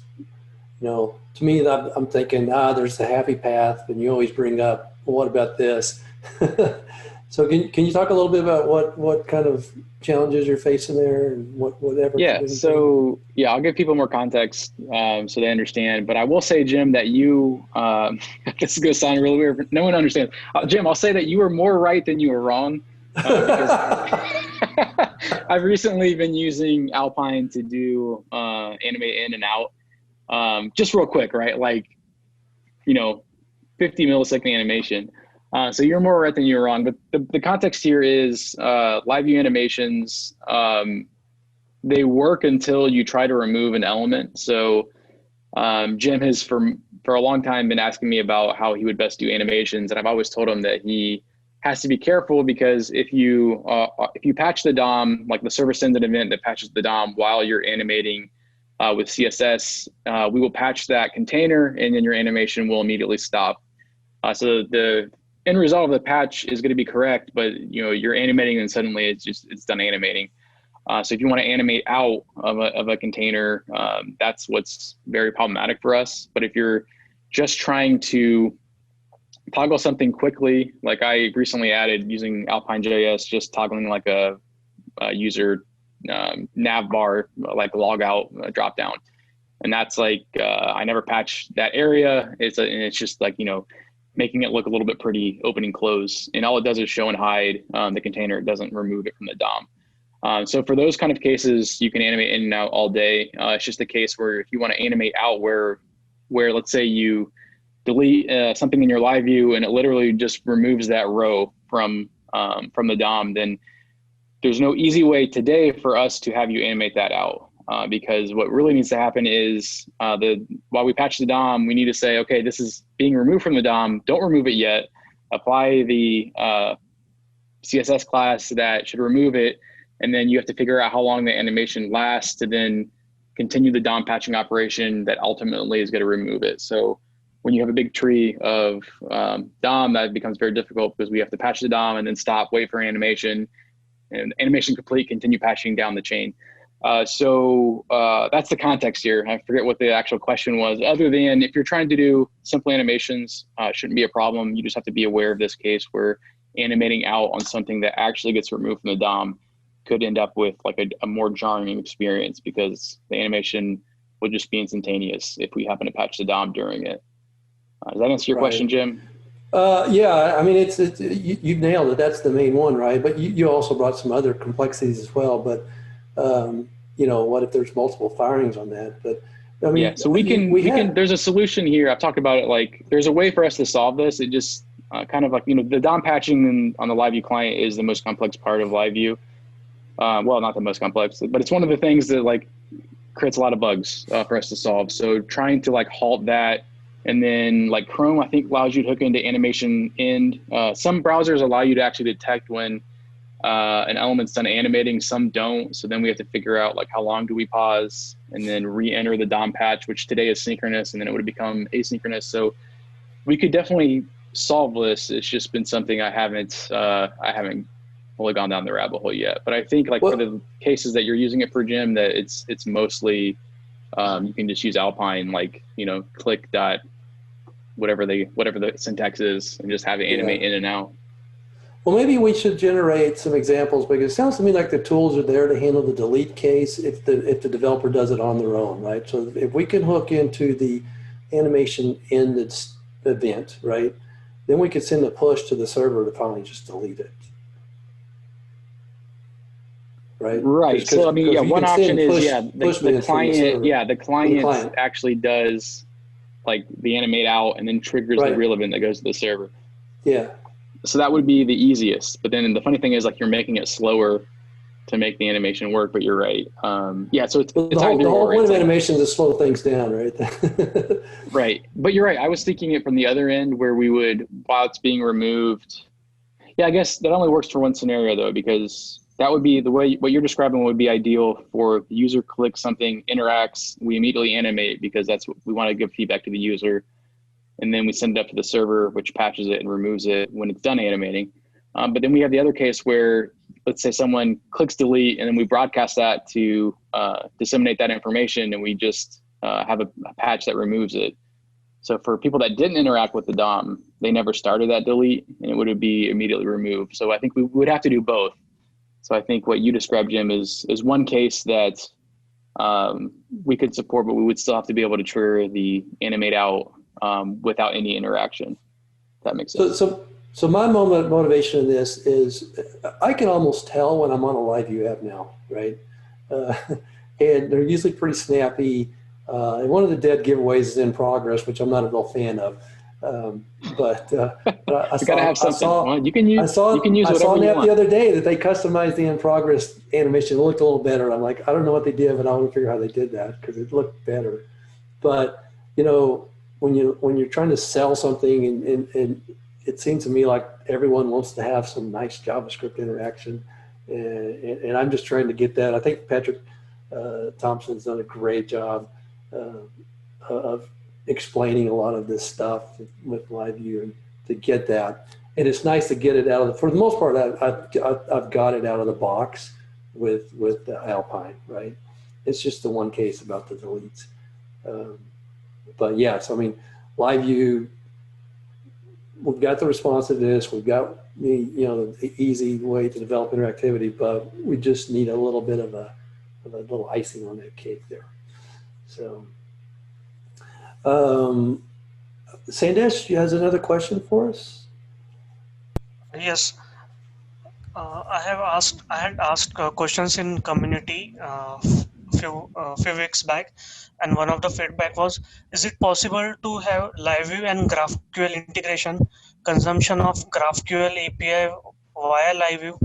S3: to me, I'm thinking, there's the happy path, and you always bring up, well, what about this? So can you talk a little bit about what kind of challenges you're facing there and whatever?
S2: Yeah, so I'll give people more context so they understand. But I will say, Jim, that you, this is going to sound really weird, but no one understands. Jim, I'll say that you were more right than you were wrong. Because I've recently been using Alpine to do animate in and out. Just real quick, right? Like, 50 millisecond animation. So you're more right than you're wrong, but the context here is LiveView animations, they work until you try to remove an element. So Jim has for a long time been asking me about how he would best do animations, and I've always told him that he has to be careful, because if you patch the DOM, like the server sends an event that patches the DOM while you're animating with CSS, we will patch that container, and then your animation will immediately stop. So the end result of the patch is going to be correct, but you're animating and suddenly it's done animating. So if you want to animate out of a container, that's what's very problematic for us. But if you're just trying to toggle something quickly, like I recently added using Alpine.js, just toggling like a user nav bar, like log out drop down, and that's like I never patched that area. It's just like making it look a little bit pretty, open and close. And all it does is show and hide the container. It doesn't remove it from the DOM. So for those kind of cases, you can animate in and out all day. It's just a case where if you want to animate out where let's say you delete something in your LiveView and it literally just removes that row from the DOM, then there's no easy way today for us to have you animate that out. Because what really needs to happen is while we patch the DOM, we need to say, okay, this is being removed from the DOM. Don't remove it yet. Apply the CSS class that should remove it. And then you have to figure out how long the animation lasts to then continue the DOM patching operation that ultimately is going to remove it. So when you have a big tree of DOM, that becomes very difficult because we have to patch the DOM and then stop, wait for animation, and animation complete, continue patching down the chain. So that's the context here. I forget what the actual question was. Other than if you're trying to do simple animations, it shouldn't be a problem. You just have to be aware of this case where animating out on something that actually gets removed from the DOM could end up with like a more jarring experience, because the animation would just be instantaneous if we happen to patch the DOM during it. Does that answer your question, Jim?
S3: Yeah, I mean, you've nailed it. That's the main one, right? But you also brought some other complexities as well. But what if there's multiple firings on that? But I mean,
S2: yeah, so we can, there's a solution here. I've talked about it, like there's a way for us to solve this. It just kind of like, the DOM patching on the LiveView client is the most complex part of LiveView. Well, not the most complex, but it's one of the things that like creates a lot of bugs for us to solve. So trying to like halt that, and then like Chrome, I think allows you to hook into animation end. Some browsers allow you to actually detect when an element's done animating, some don't. So then we have to figure out like how long do we pause and then re-enter the DOM patch, which today is synchronous, and then it would become asynchronous. So we could definitely solve this. It's just been something I haven't fully gone down the rabbit hole yet. But I think like for the cases that you're using it for, Jim, that it's mostly you can just use Alpine, like click dot whatever the syntax is, and just have it animate in and out.
S3: Well, maybe we should generate some examples, because it sounds to me like the tools are there to handle the delete case if the developer does it on their own, right? So if we can hook into the animation end event, right, then we could send a push to the server to finally just delete it. right?
S2: Right. So I mean, yeah, one option is the client. Yeah, the client actually does like the animate out and then triggers the real event that goes to the server.
S3: Yeah.
S2: So that would be the easiest. But then the funny thing is, like, you're making it slower to make the animation work. But you're right. Yeah. So it's
S3: the whole point of animation is to slow things down, right?
S2: Right. But you're right. I was thinking it from the other end, where we would, while it's being removed. Yeah, I guess that only works for one scenario though, because that would be the way what you're describing would be ideal for the user clicks something, interacts, we immediately animate because that's what we want to give feedback to the user. And then we send it up to the server, which patches it and removes it when it's done animating. But then we have the other case where, let's say someone clicks delete and then we broadcast that to disseminate that information, and we just have a patch that removes it. So for people that didn't interact with the DOM, they never started that delete and it would be immediately removed. So I think we would have to do both. So I think what you described, Jim, is one case that we could support, but we would still have to be able to trigger the animate out without any interaction. If that makes sense.
S3: So my motivation in this is I can almost tell when I'm on a LiveView app now, right? And they're usually pretty snappy. And one of the dead giveaways is in progress, which I'm not a real fan of. But I saw
S2: you can use whatever you want.
S3: The other day that they customized the in progress animation. It looked a little better. I'm like, I don't know what they did, but I want to figure out how they did that because it looked better. But you know, when you're trying to sell something, and it seems to me like everyone wants to have some nice JavaScript interaction, and I'm just trying to get that. I think Patrick Thompson's done a great job of explaining a lot of this stuff with LiveView and to get that. And it's nice to get it out of the, for the most part, I've got it out of the box with Alpine, right? It's just the one case about the deletes. But yeah, so I mean, LiveView, we've got the responsiveness, we've got the easy way to develop interactivity, but we just need a little bit of a little icing on that cake there. So, Sandesh, you has another question for us?
S8: Yes, I had asked questions in community few weeks back, and one of the feedback was: is it possible to have LiveView and GraphQL integration? Consumption of GraphQL API via LiveView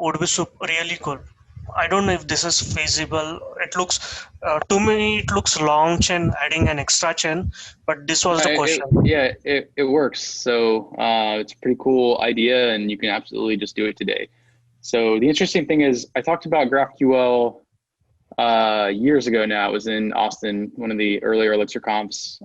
S8: would be really cool. I don't know if this is feasible. It looks to me it looks long chain adding an extra chain, but this was the question.
S2: It works. So it's a pretty cool idea, and you can absolutely just do it today. So the interesting thing is, I talked about GraphQL years ago now. It was in Austin, one of the earlier ElixirConfs.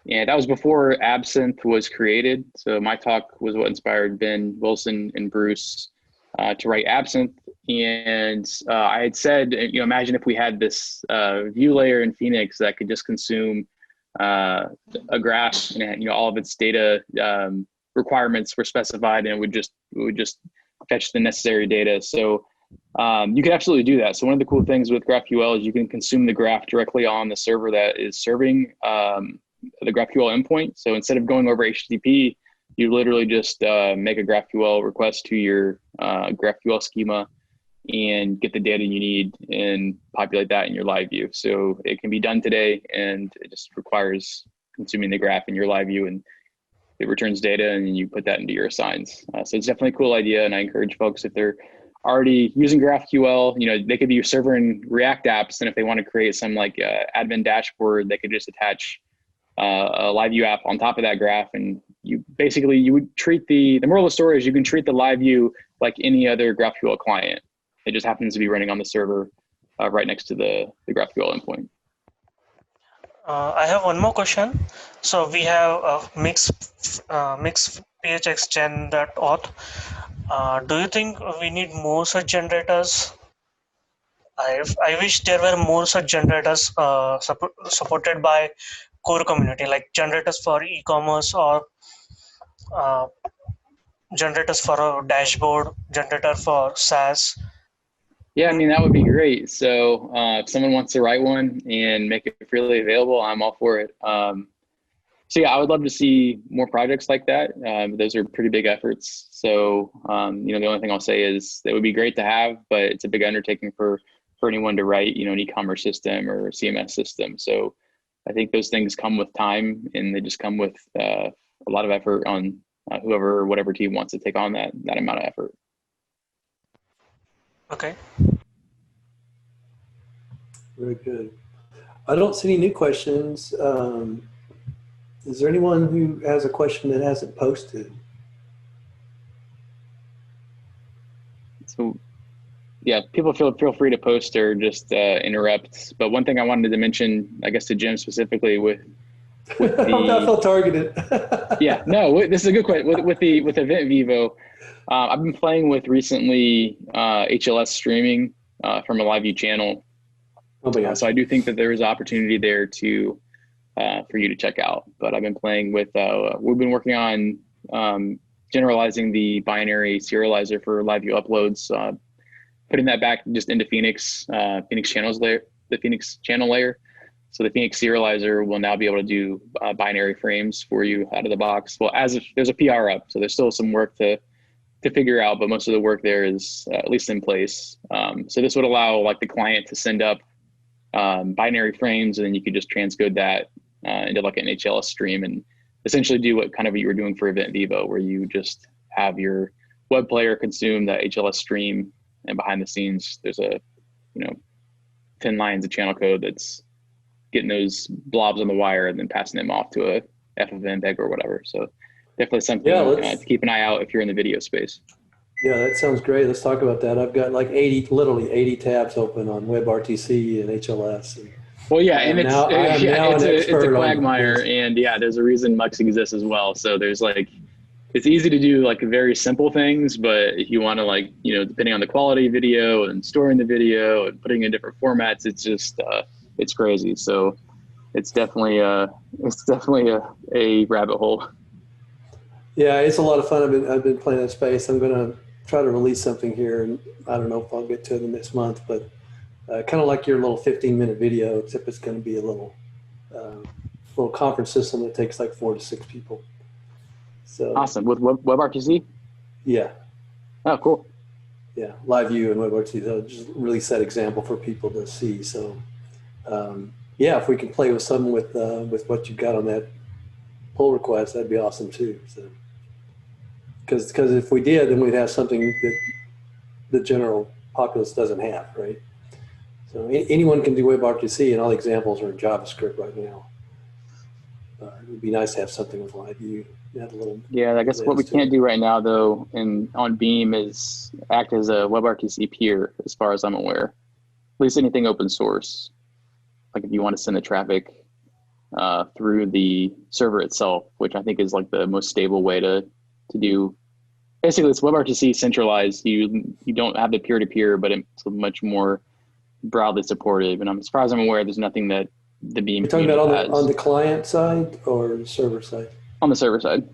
S2: And that was before Absinthe was created. So my talk was what inspired Ben Wilson and Bruce to write Absinthe. And I had said, imagine if we had this view layer in Phoenix that could just consume a graph, and all of its data requirements were specified, and it would just fetch the necessary data. So you could absolutely do that. So one of the cool things with GraphQL is you can consume the graph directly on the server that is serving the GraphQL endpoint. So instead of going over HTTP, you literally just make a GraphQL request to your GraphQL schema and get the data you need and populate that in your LiveView. So it can be done today, and it just requires consuming the graph in your LiveView, and it returns data, and you put that into your assigns. So it's definitely a cool idea, and I encourage folks, if they're already using GraphQL, they could be serving React apps, and if they want to create some like admin dashboard, they could just attach a LiveView app on top of that graph, and you would treat the moral of the story is you can treat the LiveView like any other GraphQL client. It just happens to be running on the server right next to the GraphQL endpoint.
S8: I have one more question. So we have mix phxgen.auth. Do you think we need more such generators? I wish there were more such generators supported by core community, like generators for e-commerce or generators for a dashboard, generator for SaaS.
S2: Yeah, I mean, that would be great. So if someone wants to write one and make it freely available, I'm all for it. So yeah, I would love to see more projects like that. Those are pretty big efforts. So, you know, the only thing I'll say is it would be great to have, but it's a big undertaking for anyone to write, you know, an e-commerce system or a CMS system. So I think those things come with time, and they just come with a lot of effort on whoever or whatever team wants to take on that amount of effort.
S8: Okay.
S3: Very good. I don't see any new questions. Is there anyone who has a question that hasn't posted?
S2: So yeah, people feel free to post or just interrupt. But one thing I wanted to mention, I guess to Jim specifically with the,
S3: I felt targeted.
S2: yeah, no, this is a good question. With Event Vivo, I've been playing with recently HLS streaming from a LiveView channel.
S3: Oh my gosh.
S2: So I do think that there is opportunity there to for you to check out. But I've been playing with, we've been working on generalizing the binary serializer for LiveView uploads, putting that back just into Phoenix channels layer, the Phoenix channel layer. So the Phoenix serializer will now be able to do binary frames for you out of the box. Well, as if there's a PR up, so there's still some work to figure out, but most of the work there is at least in place. So this would allow like the client to send up binary frames, and then you could just transcode that into like an HLS stream and essentially do what kind of you were doing for Event Vivo, where you just have your web player consume the HLS stream, and behind the scenes there's a 10 lines of channel code that's getting those blobs on the wire and then passing them off to a FFmpeg or whatever. So definitely something to keep an eye out if you're in the video space.
S3: Yeah, that sounds great. Let's talk about that. I've got like literally 80 tabs open on Webrtc and HLS. And
S2: well, yeah, and it's a quagmire, and yeah, there's a reason Mux exists as well. So there's like, it's easy to do like very simple things, but if you want to like, depending on the quality of video and storing the video and putting in different formats, it's just, it's crazy. So it's definitely a rabbit hole.
S3: Yeah, it's a lot of fun. I've been playing in space. I'm going to try to release something here, and I don't know if I'll get to it in this month, but kind of like your little 15-minute video, except it's going to be a little conference system that takes like 4 to 6 people. So
S2: awesome. With Webrtc?
S3: Yeah.
S2: Oh, cool.
S3: Yeah, LiveView and Webrtc, they'll just really set example for people to see. So yeah, if we can play with something with what you've got on that pull request, that'd be awesome too. So because if we did, then we'd have something that the general populace doesn't have, right? So anyone can do Webrtc, and all the examples are in JavaScript right now. It would be nice to have something with LiveView.
S2: Yeah, I guess what we can't do right now, though, on Beam is act as a Webrtc peer, as far as I'm aware. At least anything open source. Like if you want to send the traffic through the server itself, which I think is like the most stable way to do. Basically, it's Webrtc centralized. You don't have the peer-to-peer, but it's much more broadly supportive. And as far as I'm aware, there's nothing that the Beam.
S3: You're talking about on the client side or the server side?
S2: On the server side.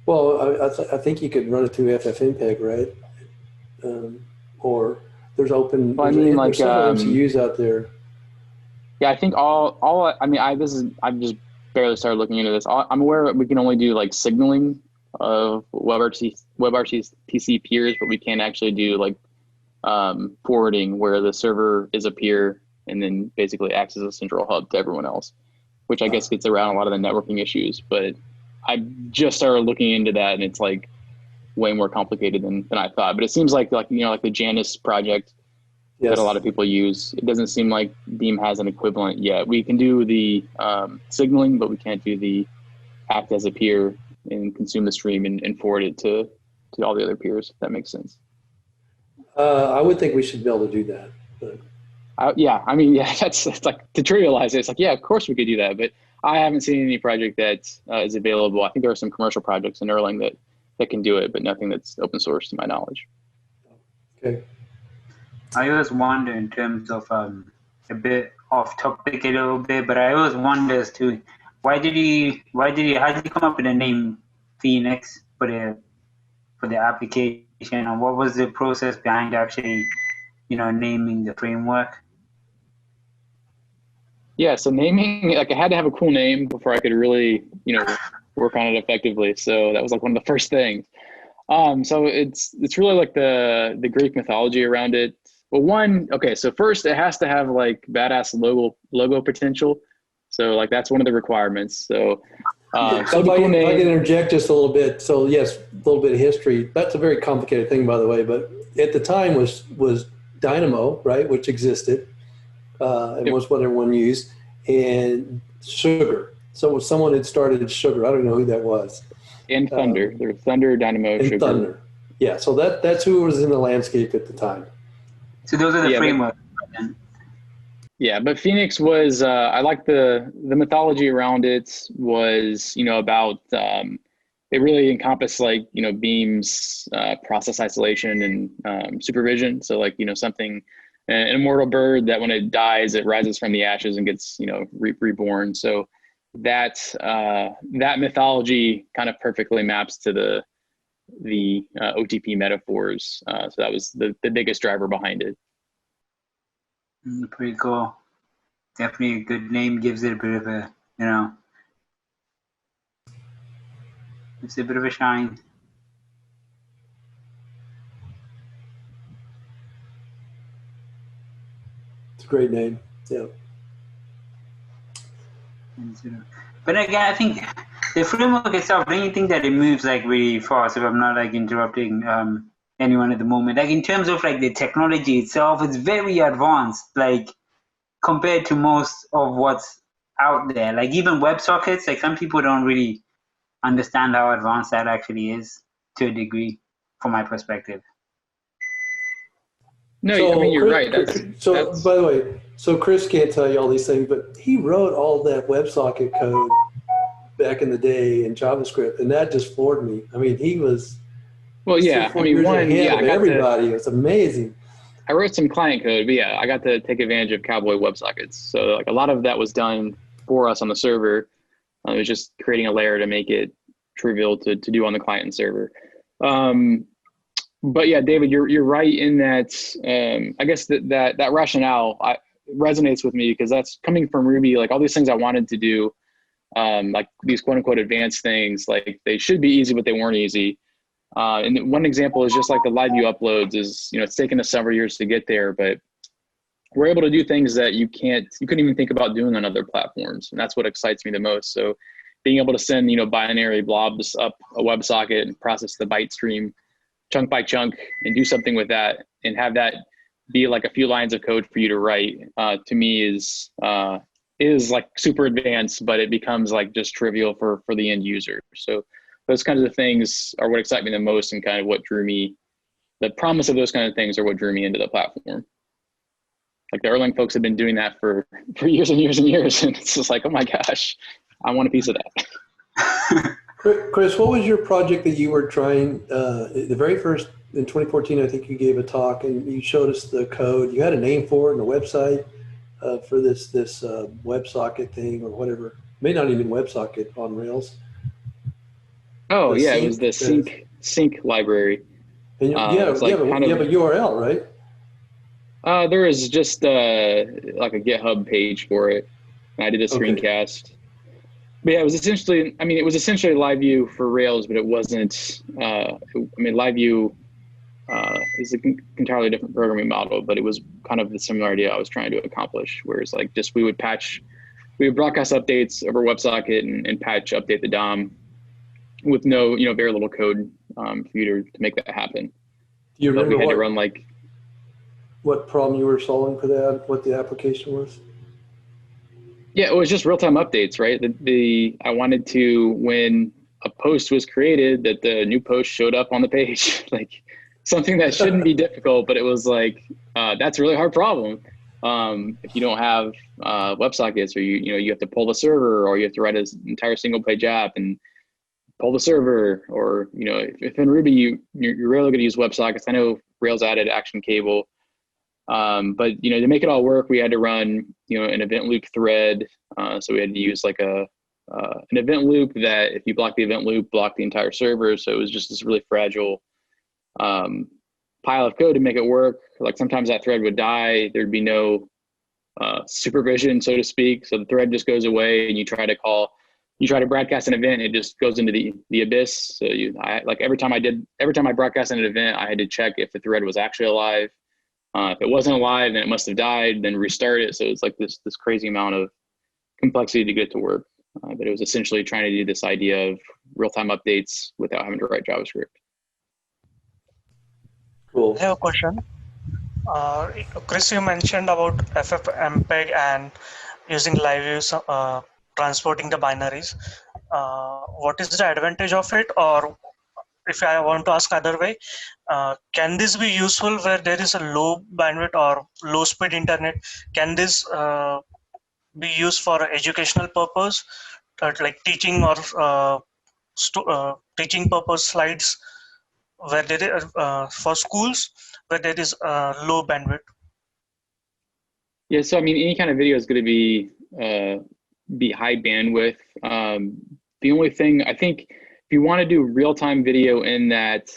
S3: Well, I think you could run it through FFmpeg, right? Or there's open.
S2: Well, I mean, like
S3: MCUs out there.
S2: Yeah, I think I've just barely started looking into this. I'm aware we can only do like signaling of Webrtc peers, but we can't actually do like forwarding where the server is a peer and then basically acts as a central hub to everyone else, which I guess gets around a lot of the networking issues. But I just started looking into that, and it's like way more complicated than I thought. But it seems like the Janus project that a lot of people use, it doesn't seem like Beam has an equivalent yet. We can do the signaling, but we can't do the act as a peer and consume the stream and forward it to all the other peers, if that makes sense.
S3: I would think we should be able to do that. But.
S2: It's like to trivialize it. It's like, yeah, of course we could do that, but I haven't seen any project that is available. I think there are some commercial projects in Erlang that can do it, but nothing that's open source to my knowledge.
S3: Okay.
S9: I always wonder in terms of a bit off topic a little bit, but I always wonder as to how did you come up with the name Phoenix for the application, and what was the process behind actually naming the framework?
S2: Yeah, so naming, like I had to have a cool name before I could really work on it effectively. So that was like one of the first things. So it's really like the Greek mythology around it. Well, so first it has to have like badass logo potential. So like that's one of the requirements. So,
S3: so if I can interject just a little bit. So yes, a little bit of history. That's a very complicated thing, by the way. But at the time was Dynamo, right, which existed and was what everyone used, and Sugar. So someone had started Sugar. I don't know who that was.
S2: And Thunder. There was Thunder, Dynamo,
S3: and
S2: Sugar.
S3: Thunder. Yeah. So that's who was in the landscape at the time.
S9: So those are the frameworks.
S2: Yeah, but Phoenix was, I like the mythology around it was, about, it really encompassed like, Beam's process isolation and supervision. So like, something, an immortal bird that when it dies, it rises from the ashes and gets, reborn. So that mythology kind of perfectly maps to the OTP metaphors. So that was the biggest driver behind it.
S9: Pretty cool. Definitely a good name. Gives it a bit of a, gives it a bit of a shine.
S3: It's a great name. Yeah.
S9: But again, I think the framework itself, don't you think that it moves like really fast? If I'm not like interrupting anyone at the moment, like in terms of like the technology itself, it's very advanced, like compared to most of what's out there. Like even WebSockets, like some people don't really understand how advanced that actually is to a degree, from my perspective.
S2: No, so, I mean, you're right.
S3: By the way, so Chris can't tell you all these things, but he wrote all that WebSocket code back in the day in JavaScript, and that just floored me. I mean, he was everybody. It's amazing.
S2: I wrote some client code, but I got to take advantage of Cowboy WebSockets. So like a lot of that was done for us on the server. It was just creating a layer to make it trivial to do on the client and server. But yeah, David, you're right in that. I guess that rationale resonates with me because that's coming from Ruby. Like all these things I wanted to do, like these quote unquote advanced things, like they should be easy, but they weren't easy. And one example is just like the LiveView uploads is, it's taken us several years to get there, but we're able to do things that you couldn't even think about doing on other platforms. And that's what excites me the most. So being able to send, binary blobs up a WebSocket and process the byte stream chunk by chunk and do something with that and have that be like a few lines of code for you to write, to me is like super advanced, but it becomes like just trivial for the end user. So those kinds of things are what excite me the most and kind of what drew me, the promise of those kind of things are what drew me into the platform. Like the Erlang folks have been doing that for years and years and years. And it's just like, oh my gosh, I want a piece of that.
S3: Chris, what was your project that you were trying, the very first, in 2014, I think you gave a talk and you showed us the code. You had a name for it and a website for this WebSocket thing or whatever. It may not even WebSocket on Rails.
S2: Oh yeah, it was the sync library.
S3: And you have a URL, right?
S2: There is just like a GitHub page for it. And I did a screencast. But yeah, it was essentially LiveView for Rails, but it wasn't, LiveView is an entirely different programming model, but it was kind of the similar idea I was trying to accomplish, whereas like just we would broadcast updates over WebSocket and update the DOM with no, very little code for you to make that happen.
S3: Do you remember
S2: we had to run like
S3: what problem you were solving for that? What the application was?
S2: Yeah, it was just real-time updates, right? I wanted to, when a post was created, that the new post showed up on the page, like something that shouldn't be difficult, but it was like that's a really hard problem. If you don't have WebSockets, or you have to pull the server, or you have to write an entire single-page app and pull the server, or if in Ruby you're rarely going to use WebSockets. I know Rails added Action Cable. But to make it all work, we had to run an event loop thread. So we had to use like an event loop that if you block the event loop, block the entire server. So it was just this really fragile pile of code to make it work. Like sometimes that thread would die. There'd be no supervision, so to speak. So the thread just goes away, and you try to call you try to broadcast an event, it just goes into the abyss. So every time I broadcast an event, I had to check if the thread was actually alive. If it wasn't alive, then it must have died, then restart it. So it's like this crazy amount of complexity to get to work. But it was essentially trying to do this idea of real-time updates without having to write JavaScript.
S3: Cool.
S8: I have a question. Chris, you mentioned about FFmpeg and using LiveView, transporting the binaries. What is the advantage of it? Or if I want to ask other way, can this be useful where there is a low bandwidth or low speed internet? Can this be used for educational purpose, like teaching or teaching purpose slides, where there is, for schools where there is low bandwidth?
S2: Yeah, so I mean, any kind of video is going to be high bandwidth. The only thing I think, if you want to do real-time video in that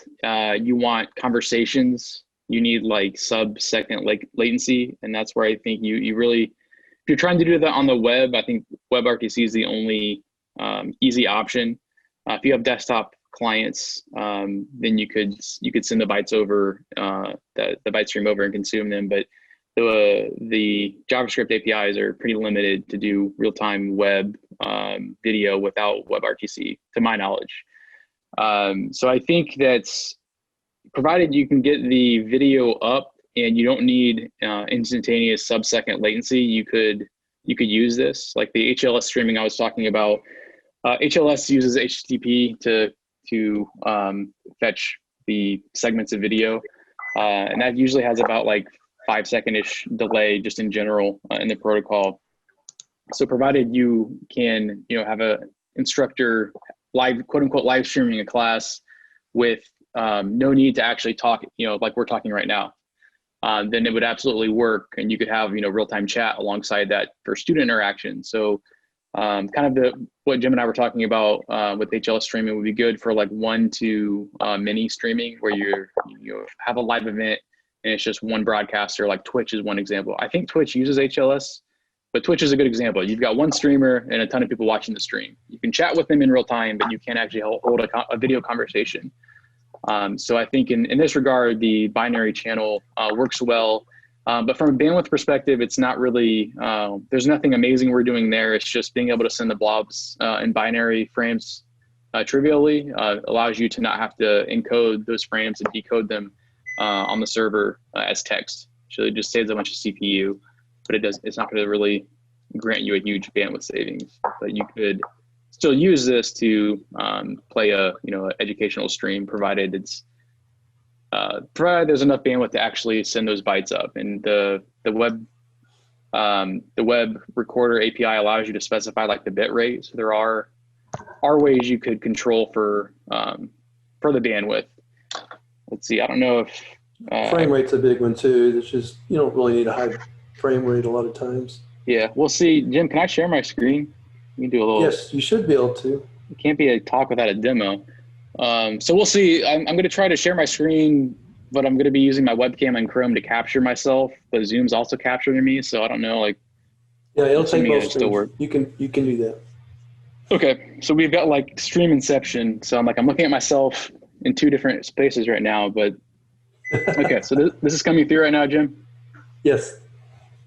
S2: you want conversations, you need like sub-second latency, and that's where I think you really, if you're trying to do that on the web, I think Webrtc is the only easy option. If you have desktop clients, then you could send the bytes over, the byte stream over and consume them, but the JavaScript APIs are pretty limited to do real-time web video without Webrtc, to my knowledge. So I think that's, provided you can get the video up and you don't need instantaneous sub-second latency, you could use this. Like the HLS streaming I was talking about, HLS uses HTTP to fetch the segments of video, and that usually has about like 5-second-ish delay just in general in the protocol. So provided you can, have a instructor live, quote unquote, live streaming a class with no need to actually talk, like we're talking right now, then it would absolutely work. And you could have, real-time chat alongside that for student interaction. So kind of what Jim and I were talking about with HLS streaming would be good for like 1-to many streaming, where you have a live event and it's just one broadcaster. Like Twitch is one example. I think Twitch uses HLS, but Twitch is a good example. You've got one streamer and a ton of people watching the stream. You can chat with them in real time, but you can't actually hold a video conversation. So I think in this regard, the binary channel works well. But from a bandwidth perspective, it's not really, there's nothing amazing we're doing there. It's just being able to send the blobs in binary frames trivially allows you to not have to encode those frames and decode them on the server as text. So it just saves a bunch of CPU, but it's not going to really grant you a huge bandwidth savings. But you could still use this to play a educational stream, provided there's enough bandwidth to actually send those bytes up. And the web recorder API allows you to specify like the bit rate. So there are ways you could control for the bandwidth. Let's see, I don't know if
S3: frame rate's a big one too. It's just, you don't really need a high frame rate a lot of times.
S2: Yeah, we'll see. Jim, can I share my screen? You can do a little.
S3: Yes, you should be able to.
S2: It can't be a talk without a demo. So we'll see. I'm going to try to share my screen, but I'm going to be using my webcam in Chrome to capture myself. But Zoom's also capturing me, so I don't know.
S3: Yeah, it'll take both
S2: still work.
S3: You can do that.
S2: Okay, so we've got like stream inception. So I'm looking at myself in 2 different spaces right now. But okay, so this is coming through right now, Jim.
S3: Yes.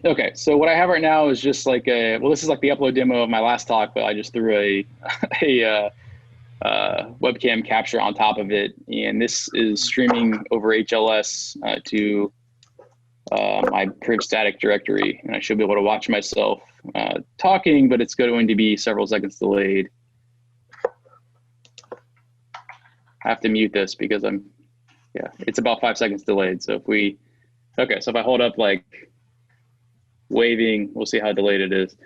S2: Okay, so what I have right now is just like this is like the upload demo of my last talk, but I just threw a webcam capture on top of it, and this is streaming over HLS to my priv static directory, and I should be able to watch myself talking, but it's going to be several seconds delayed. I have to mute this because it's about 5 seconds delayed. So if I hold up like waving, we'll see how delayed it is.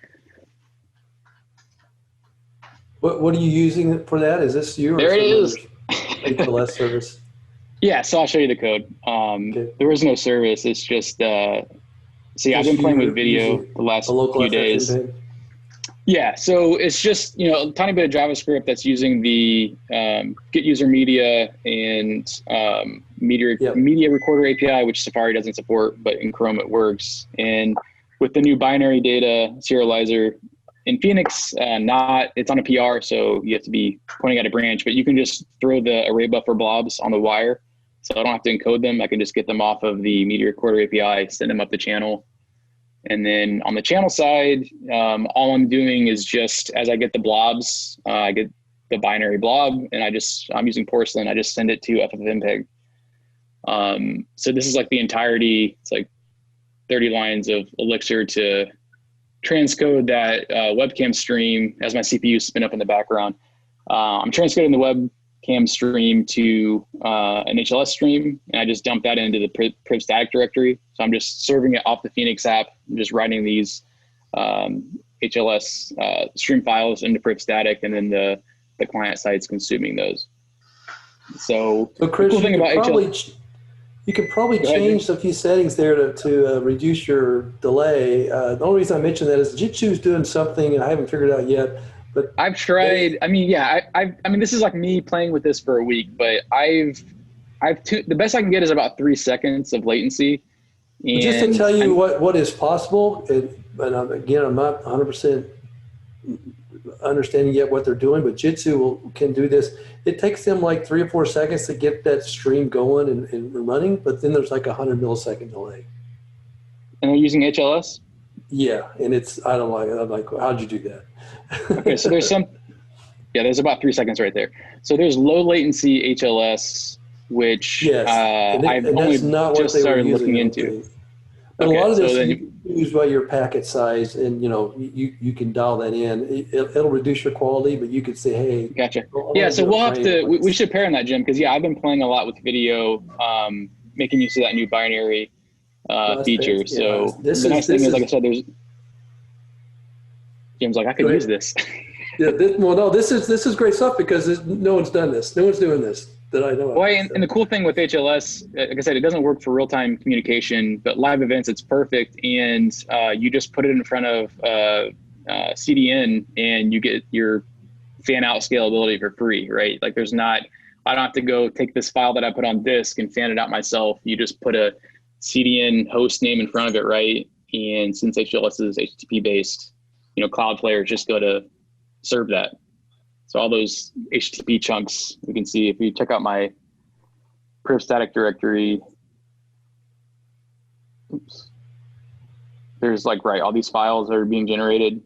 S3: What are you using for that? Is this you? Or
S2: there it is.
S3: HLS service.
S2: Yeah, so I'll show you the code. Okay. There is no service. It's just, I've been playing with video the last few days. Yeah, so it's just, a tiny bit of JavaScript that's using the get user media and media recorder API, which Safari doesn't support, but in Chrome it works. And with the new binary data serializer, in Phoenix, it's on a PR, so you have to be pointing at a branch, but you can just throw the array buffer blobs on the wire. So I don't have to encode them. I can just get them off of the Meteor Recorder API, send them up the channel. And then on the channel side, all I'm doing is just as I get the blobs, I get the binary blob, and I'm using Porcelain. I just send it to FFmpeg. So this is like the entirety. It's like 30 lines of Elixir to transcode that webcam stream as my CPU spin up in the background. I'm transcoding the webcam stream to an HLS stream, and I just dump that into the priv static directory. So I'm just serving it off the Phoenix app. I'm just writing these HLS stream files into priv static, and then the client side's consuming those. So
S3: Chris,
S2: the cool thing about
S3: you could probably change a few settings there to reduce your delay. The only reason I mention that is Jitsu's doing something, and I haven't figured it out yet. But
S2: I've tried. I mean, this is like me playing with this for a week, but the best I can get is about 3 seconds of latency. And
S3: just to tell you what is possible, and again, I'm not 100% understanding yet what they're doing, but Jitsu can do this. It takes them like 3 or 4 seconds to get that stream going and running, but then there's like 100 millisecond delay.
S2: And they're using HLS?
S3: Yeah, and I don't like it. I'm like, how'd you do that?
S2: Okay, so there's about 3 seconds right there. So there's low latency HLS, which I've only just started looking into.
S3: But a lot of this you can use by your packet size, and you can dial that in. It'll reduce your quality, but you could say, hey.
S2: Gotcha. Yeah, so we'll have to, we should pair on that, Jim, because I've been playing a lot with video, making use of that new binary feature. So the nice thing is, like I said, Jim's like, I could use this.
S3: This is great stuff because no one's done this. No one's doing this that I know of.
S2: Well, and the cool thing with HLS, like I said, it doesn't work for real-time communication, but live events, it's perfect. And you just put it in front of CDN and you get your fan out scalability for free, right? Like I don't have to go take this file that I put on disk and fan it out myself. You just put a CDN host name in front of it, right? And since HLS is HTTP based, Cloudflare is just going to serve that. So all those HTTP chunks, we can see if you check out my priv static directory, there's all these files that are being generated.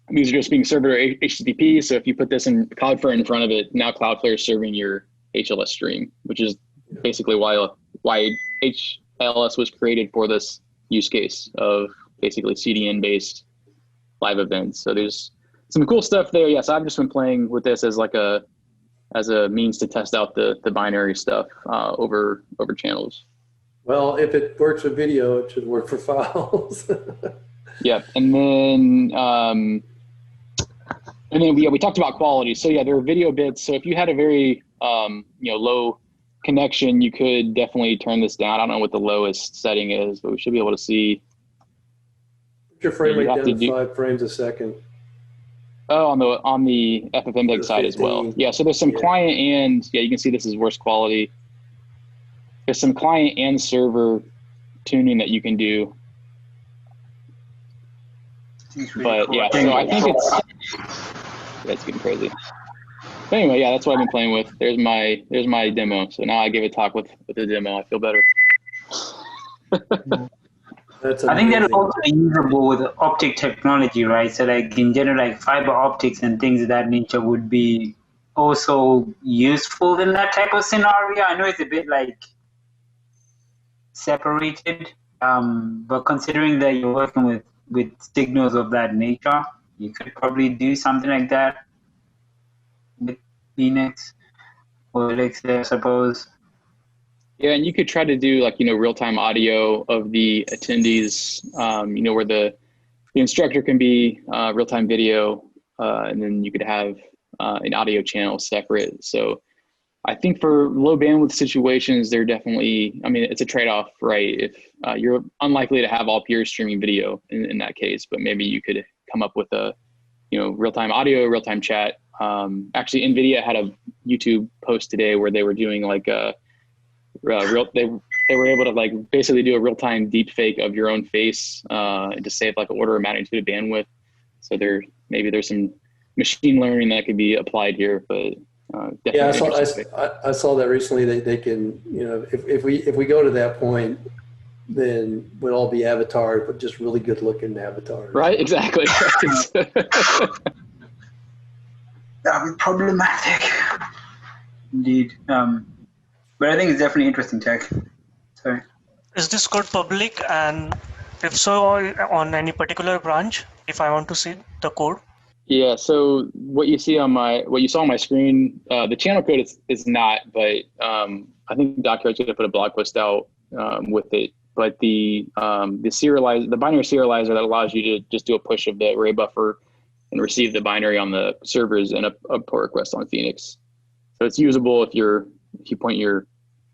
S2: These are just being served over HTTP. So if you put this in Cloudflare in front of it, now Cloudflare is serving your HLS stream, which is basically why HLS was created for this use case of basically CDN based live events. So there's some cool stuff there. Yes, I've just been playing with this as a means to test out the binary stuff over channels.
S3: Well, if it works with video, it should work for files.
S2: Yeah, and then we talked about quality. So yeah, there are video bits. So if you had a very low connection, you could definitely turn this down. I don't know what the lowest setting is, but we should be able to see.
S3: Put your frame rate down to 5 frames a second.
S2: Oh, on the FFmpeg side as well. Yeah, so there's some client and you can see this is worse quality. There's some client and server tuning that you can do. But yeah, so I think it's getting crazy. But anyway, yeah, that's what I've been playing with. There's my demo. So now I give a talk with the demo. I feel better.
S9: I think that's also usable with optic technology, right? So like in general, like fiber optics and things of that nature would be also useful in that type of scenario. I know it's a bit like separated, but considering that you're working with signals of that nature, you could probably do something like that with Phoenix or Elixir, I suppose.
S2: Yeah, and you could try to do real-time audio of the attendees, where the instructor can be real-time video, and then you could have an audio channel separate. So I think for low bandwidth situations, they're definitely, it's a trade-off, right? If you're unlikely to have all peers streaming video in that case, but maybe you could come up with a, real-time audio, real-time chat. Actually, NVIDIA had a YouTube post today where they were doing they were able to basically do a real-time deep fake of your own face to save an order of magnitude of bandwidth. So maybe there's some machine learning that could be applied here, but
S3: yeah, I saw that recently. They can, if we go to that point, then we'll all be avatared, but just really good looking avatars.
S2: Right, exactly.
S9: That would be problematic. Indeed. But I think it's definitely interesting tech. Sorry.
S8: Is this code public, and if so, on any particular branch, if I want to see the code?
S2: Yeah, so what you saw on my screen, the channel code is not, but I think DockYard's going to put a blog post out with it. But the binary serializer that allows you to just do a push of the array buffer and receive the binary on the servers and a pull request on Phoenix. So it's usable if you point your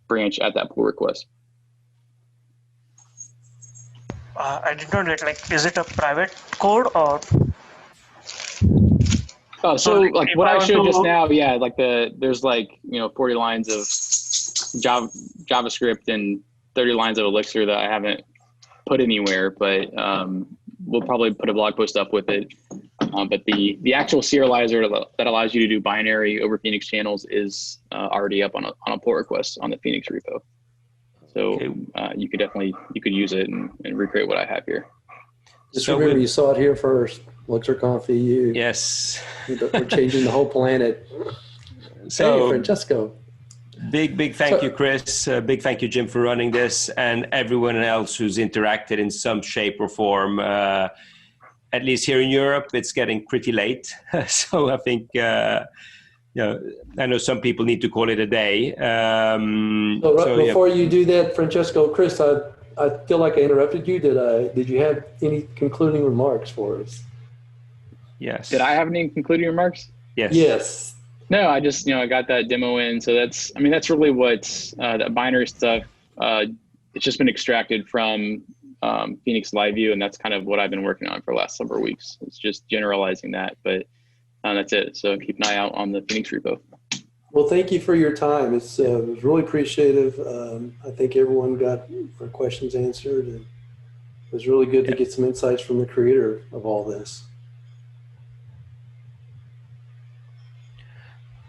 S2: branch at that pull request.
S8: I did not get, is it a private code or?
S2: Oh, so like what I showed just now, yeah, there's 40 lines of JavaScript and 30 lines of Elixir that I haven't put anywhere, but we'll probably put a blog post up with it. But the actual serializer that allows you to do binary over Phoenix channels is already up on a pull request on the Phoenix repo. So okay. You could use it and recreate what I have here.
S3: Just remember, you saw it here first. ElixirConf EU.
S1: Yes.
S3: We're changing the whole planet.
S1: So,
S3: hey, Francesco.
S1: Big thank you, Chris. Big thank you, Jim, for running this, and everyone else who's interacted in some shape or form. At least here in Europe, it's getting pretty late. So I think, I know some people need to call it a day.
S3: Before you do that, Francesco, Chris, I feel like I interrupted you. Did you have any concluding remarks for us?
S1: Yes.
S2: Did I have any concluding remarks?
S1: Yes.
S3: Yes.
S2: No, I just, I got that demo in. So that's really what that binary stuff, it's just been extracted from Phoenix LiveView, and that's kind of what I've been working on for the last several weeks. It's just generalizing that, but that's it. So keep an eye out on the Phoenix repo.
S3: Well, thank you for your time. It was really appreciative. I think everyone got our questions answered, and it was really good to get some insights from the creator of all this.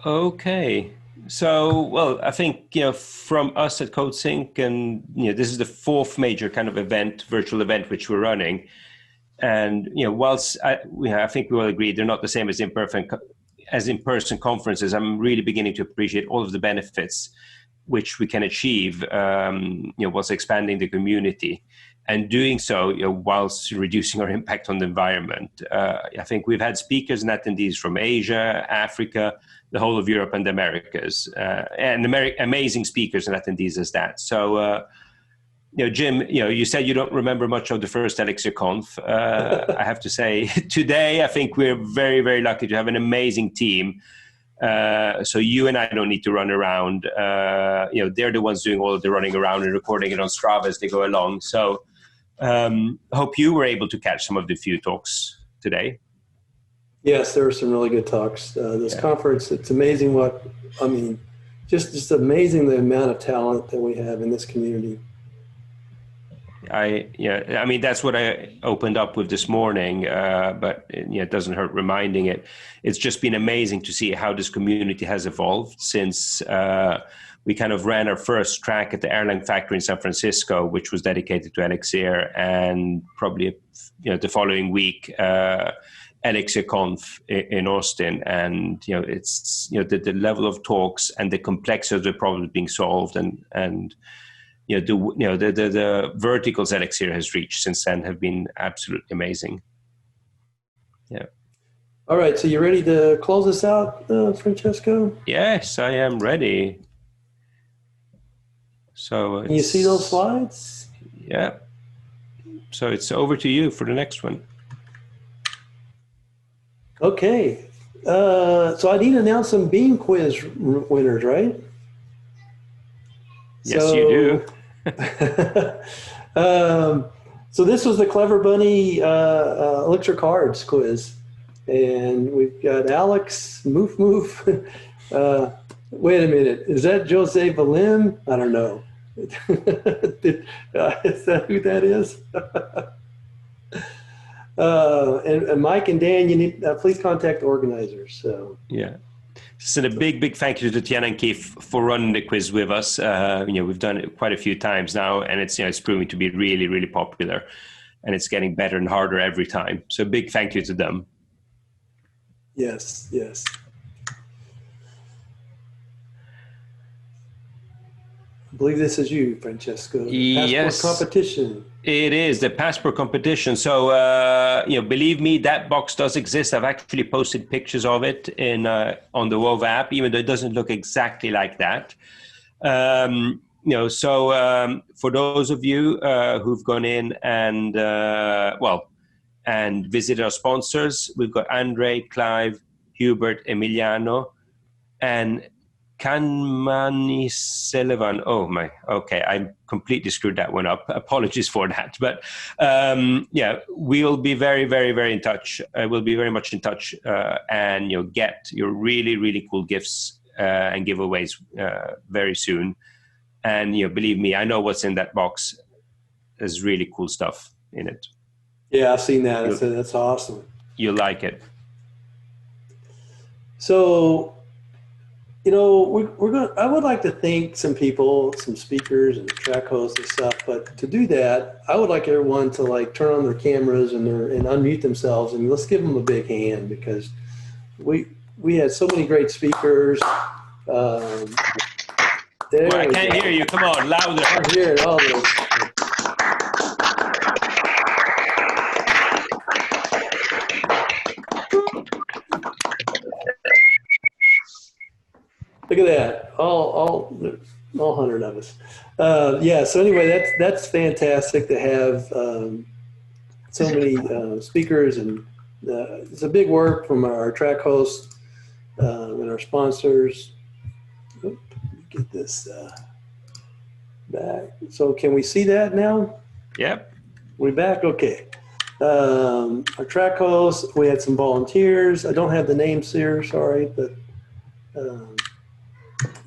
S1: Okay. So, well, I think, from us at CodeSync, and, this is the fourth major kind of virtual event, which we're running. And, whilst I think we all agree they're not the same as in-person conferences, I'm really beginning to appreciate all of the benefits which we can achieve, whilst expanding the community, and doing so, whilst reducing our impact on the environment. I think we've had speakers and attendees from Asia, Africa, the whole of Europe and the Americas, and amazing speakers and attendees as that. So, Jim, you said you don't remember much of the first ElixirConf. I have to say, today, I think we're very, very lucky to have an amazing team. So you and I don't need to run around. They're the ones doing all of the running around and recording it on Strava as they go along. So hope you were able to catch some of the few talks today.
S3: Yes, there were some really good talks. This conference, it's amazing just amazing the amount of talent that we have in this community.
S1: That's what I opened up with this morning, but it doesn't hurt reminding it. It's just been amazing to see how this community has evolved since we kind of ran our first track at the airline factory in San Francisco, which was dedicated to Elixir, and probably the following week ElixirConf in Austin, and it's the level of talks and the complexity of the problems being solved, and the verticals Elixir has reached since then have been absolutely amazing. Yeah.
S3: All right, so you ready to close this out, Francesco?
S1: Yes, I am ready. So
S3: can you see those slides?
S1: Yeah. So it's over to you for the next one.
S3: Okay. So I need to announce some Beam quiz winners, right?
S1: Yes, you do.
S3: So this was the Clever Bunny Elixir Cards quiz. And we've got Alex, Moof. Wait a minute. Is that Jose Valim? I don't know. Is that who that is? And Mike and Dan, you need please contact organizers. So
S1: yeah. So a big thank you to Tiana and Keith for running the quiz with us. We've done it quite a few times now, and it's proving to be really, really popular, and it's getting better and harder every time. So big thank you to them.
S3: Yes, yes. I believe this is you, Francesco.
S1: Yes.
S3: Passport competition.
S1: It is the passport competition. So, believe me, that box does exist. I've actually posted pictures of it on the Wove app, even though it doesn't look exactly like that. For those of you who've gone in and visited our sponsors, we've got Andre, Clive, Hubert, Emiliano, and Kanmani Sullivan. Oh my, okay, I completely screwed that one up. Apologies for that. But we'll be very, very, very in touch. We'll be very much in touch and get your really, really cool gifts and giveaways very soon. And believe me, I know what's in that box. There's really cool stuff in it.
S3: Yeah, I've seen that. That's awesome.
S1: You'll like it.
S3: So, I would like to thank some people, some speakers and track hosts and stuff. But to do that, I would like everyone to turn on their cameras and unmute themselves, and let's give them a big hand, because we had so many great speakers.
S1: I can't hear you. Come on, louder.
S3: I hear it all. Look at that, all 100 of us. So anyway, that's fantastic to have so many speakers, and it's a big work from our track hosts and our sponsors. Let me get this back. So can we see that now?
S1: Yep.
S3: We're back, okay. Our track hosts, we had some volunteers. I don't have the names here, sorry, but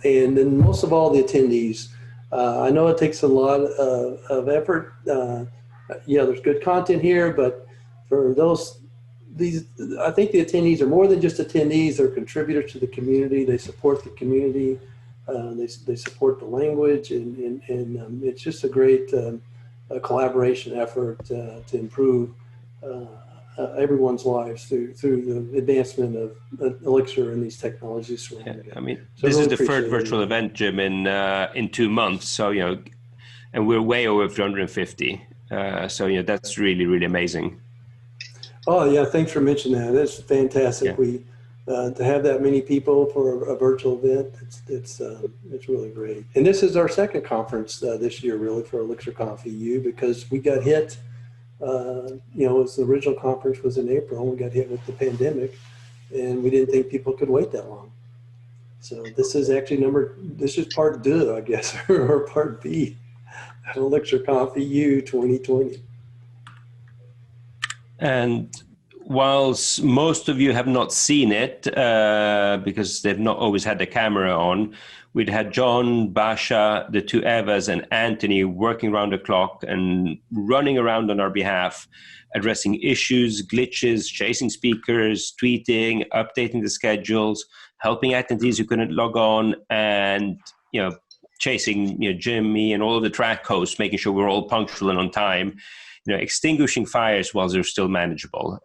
S3: and then most of all the attendees. I know it takes a lot of effort. There's good content here, but for I think the attendees are more than just attendees. They're contributors to the community. They support the community. They support the language, and it's just a great collaboration effort to improve everyone's lives through the advancement of Elixir and these technologies.
S1: This is the third virtual event, Jim, in 2 months. So and we're way over 350. That's really, really amazing.
S3: Oh yeah, thanks for mentioning that. That's fantastic.
S1: Yeah.
S3: To have that many people for a virtual event, it's really great. And this is our second conference this year, really, for ElixirConf EU, because we got hit. The original conference was in April, and we got hit with the pandemic, and we didn't think people could wait that long. So this is actually this is part 2, I guess, or part B of ElixirConf EU 2020.
S1: And whilst most of you have not seen it because they've not always had the camera on, we'd had John, Basha, the 2 Evas, and Anthony working around the clock and running around on our behalf, addressing issues, glitches, chasing speakers, tweeting, updating the schedules, helping attendees who couldn't log on, and chasing Jimmy and all of the track hosts, making sure we're all punctual and on time. Extinguishing fires while they're still manageable.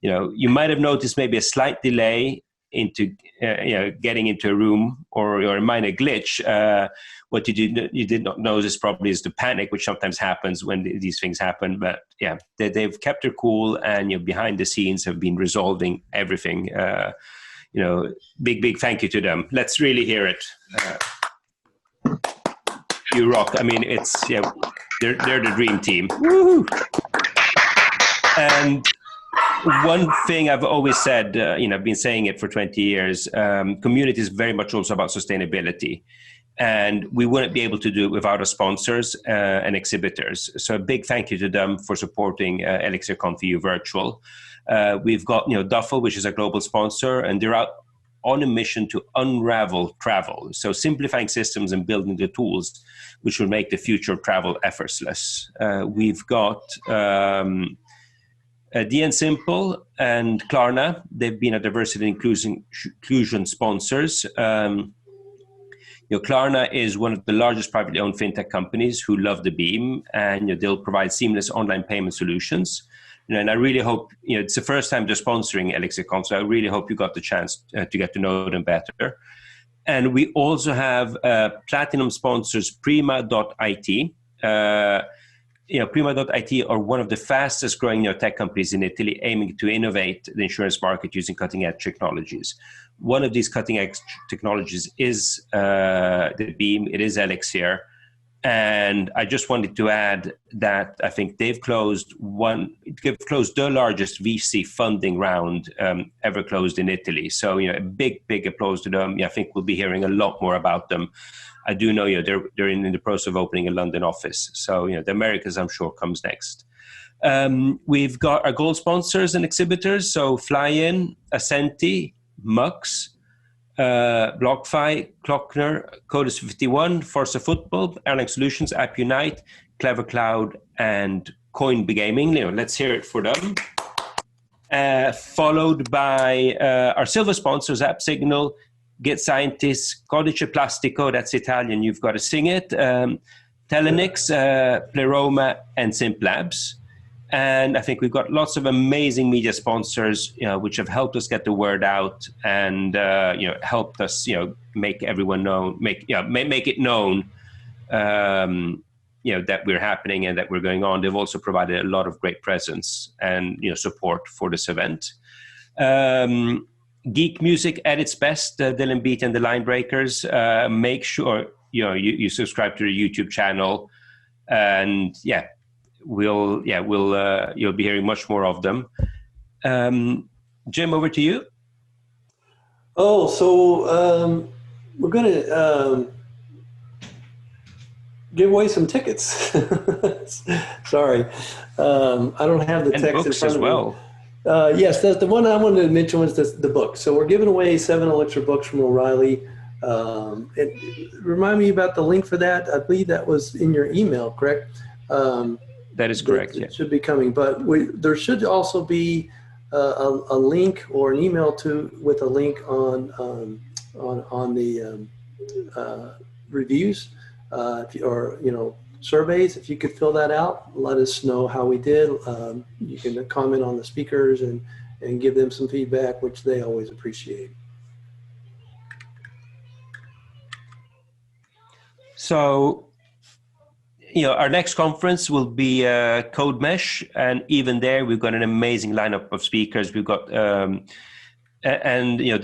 S1: You might have noticed maybe a slight delay into getting into a room or a minor glitch. What you did not notice probably is the panic, which sometimes happens when these things happen. But yeah, they've kept their cool, and behind the scenes have been resolving everything. Big thank you to them. Let's really hear it. You rock. They're the dream team. Woo! And one thing I've always said, I've been saying it for 20 years, community is very much also about sustainability. And we wouldn't be able to do it without our sponsors and exhibitors. So a big thank you to them for supporting ElixirConf EU Virtual. We've got Duffel, which is a global sponsor, and they're out on a mission to unravel travel. So simplifying systems and building the tools which will make the future of travel effortless. We've got DN Simple and Klarna. They've been a diversity and inclusion sponsors. Klarna is one of the largest privately owned fintech companies who love the Beam, and they'll provide seamless online payment solutions. And I really hope, it's the first time they're sponsoring ElixirConf, so I really hope you got the chance to get to know them better. And we also have platinum sponsors, Prima.it. Prima.it are one of the fastest growing tech companies in Italy, aiming to innovate the insurance market using cutting edge technologies. One of these cutting edge technologies is the Beam. It is Elixir. And I just wanted to add that I think they've closed the largest VC funding round ever closed in Italy. So, a big applause to them. I think we'll be hearing a lot more about them. I do know, they're in the process of opening a London office. So, the Americas, I'm sure, comes next. We've got our gold sponsors and exhibitors. So Flyin, Ascenti, Mux, BlockFi, Clockner, Codus 51, Forza Football, Airline Solutions, App Unite, Clever Cloud, and Coin Gaming. Let's hear it for them. Followed by our silver sponsors, App Signal, Get Scientists, Codice Plastico, that's Italian, you've got to sing it, Telenix, Pleroma, and SimPlabs. And I think we've got lots of amazing media sponsors, which have helped us get the word out and, helped us, make everyone know, make it known, that we're happening and that we're going on. They've also provided a lot of great presence and, support for this event. Geek Music at its best, Dylan Beat and the Line Breakers. Make sure, you subscribe to the YouTube channel, and you'll be hearing much more of them. Jim, over to you.
S3: Oh, so we're going to give away some tickets. Sorry, I don't have the text
S1: books
S3: in front
S1: as
S3: of
S1: well.
S3: me. Yes, that's the one I wanted to mention was the book. So we're giving away 7 Elixir books from O'Reilly. Remind me about the link for that. I believe that was in your email, correct?
S1: That is correct.
S3: It should be coming, but there should also be a link or an email with a link on the reviews or surveys. If you could fill that out, let us know how we did. You can comment on the speakers and give them some feedback, which they always appreciate.
S1: So, our next conference will be Code Mesh, and even there we've got an amazing lineup of speakers. We've got, the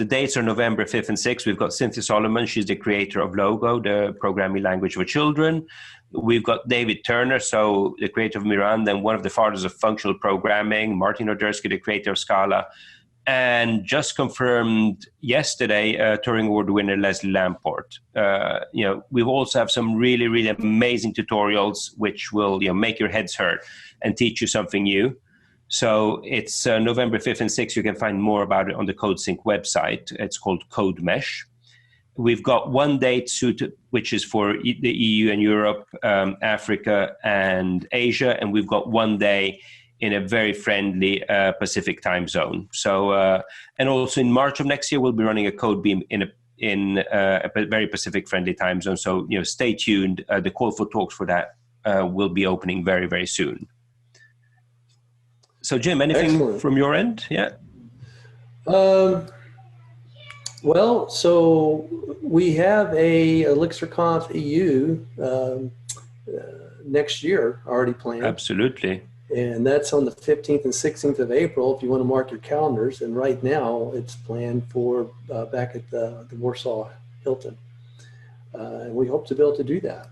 S1: dates are November 5th and 6th. We've got Cynthia Solomon. She's the creator of Logo, the programming language for children. We've got David Turner, so the creator of Miranda and one of the fathers of functional programming. Martin Odersky, the creator of Scala. And just confirmed yesterday, Turing Award winner Leslie Lamport. We also have some really, really amazing tutorials which will make your heads hurt and teach you something new. So it's November 5th and 6th. You can find more about it on the CodeSync website. It's called Code Mesh. We've got one date suited, which is for the EU and Europe, Africa and Asia, and we've got one day in a very friendly Pacific time zone. So, and also in March of next year, we'll be running a Code Beam in a very Pacific friendly time zone. So, stay tuned. The call for talks for that will be opening very, very soon. So, Jim, anything Excellent. From your end? Yeah.
S3: Well, so we have a ElixirConf EU next year already planned.
S1: Absolutely.
S3: And that's on the 15th and 16th of April, if you want to mark your calendars. And right now it's planned for back at the Warsaw Hilton. And we hope to be able to do that.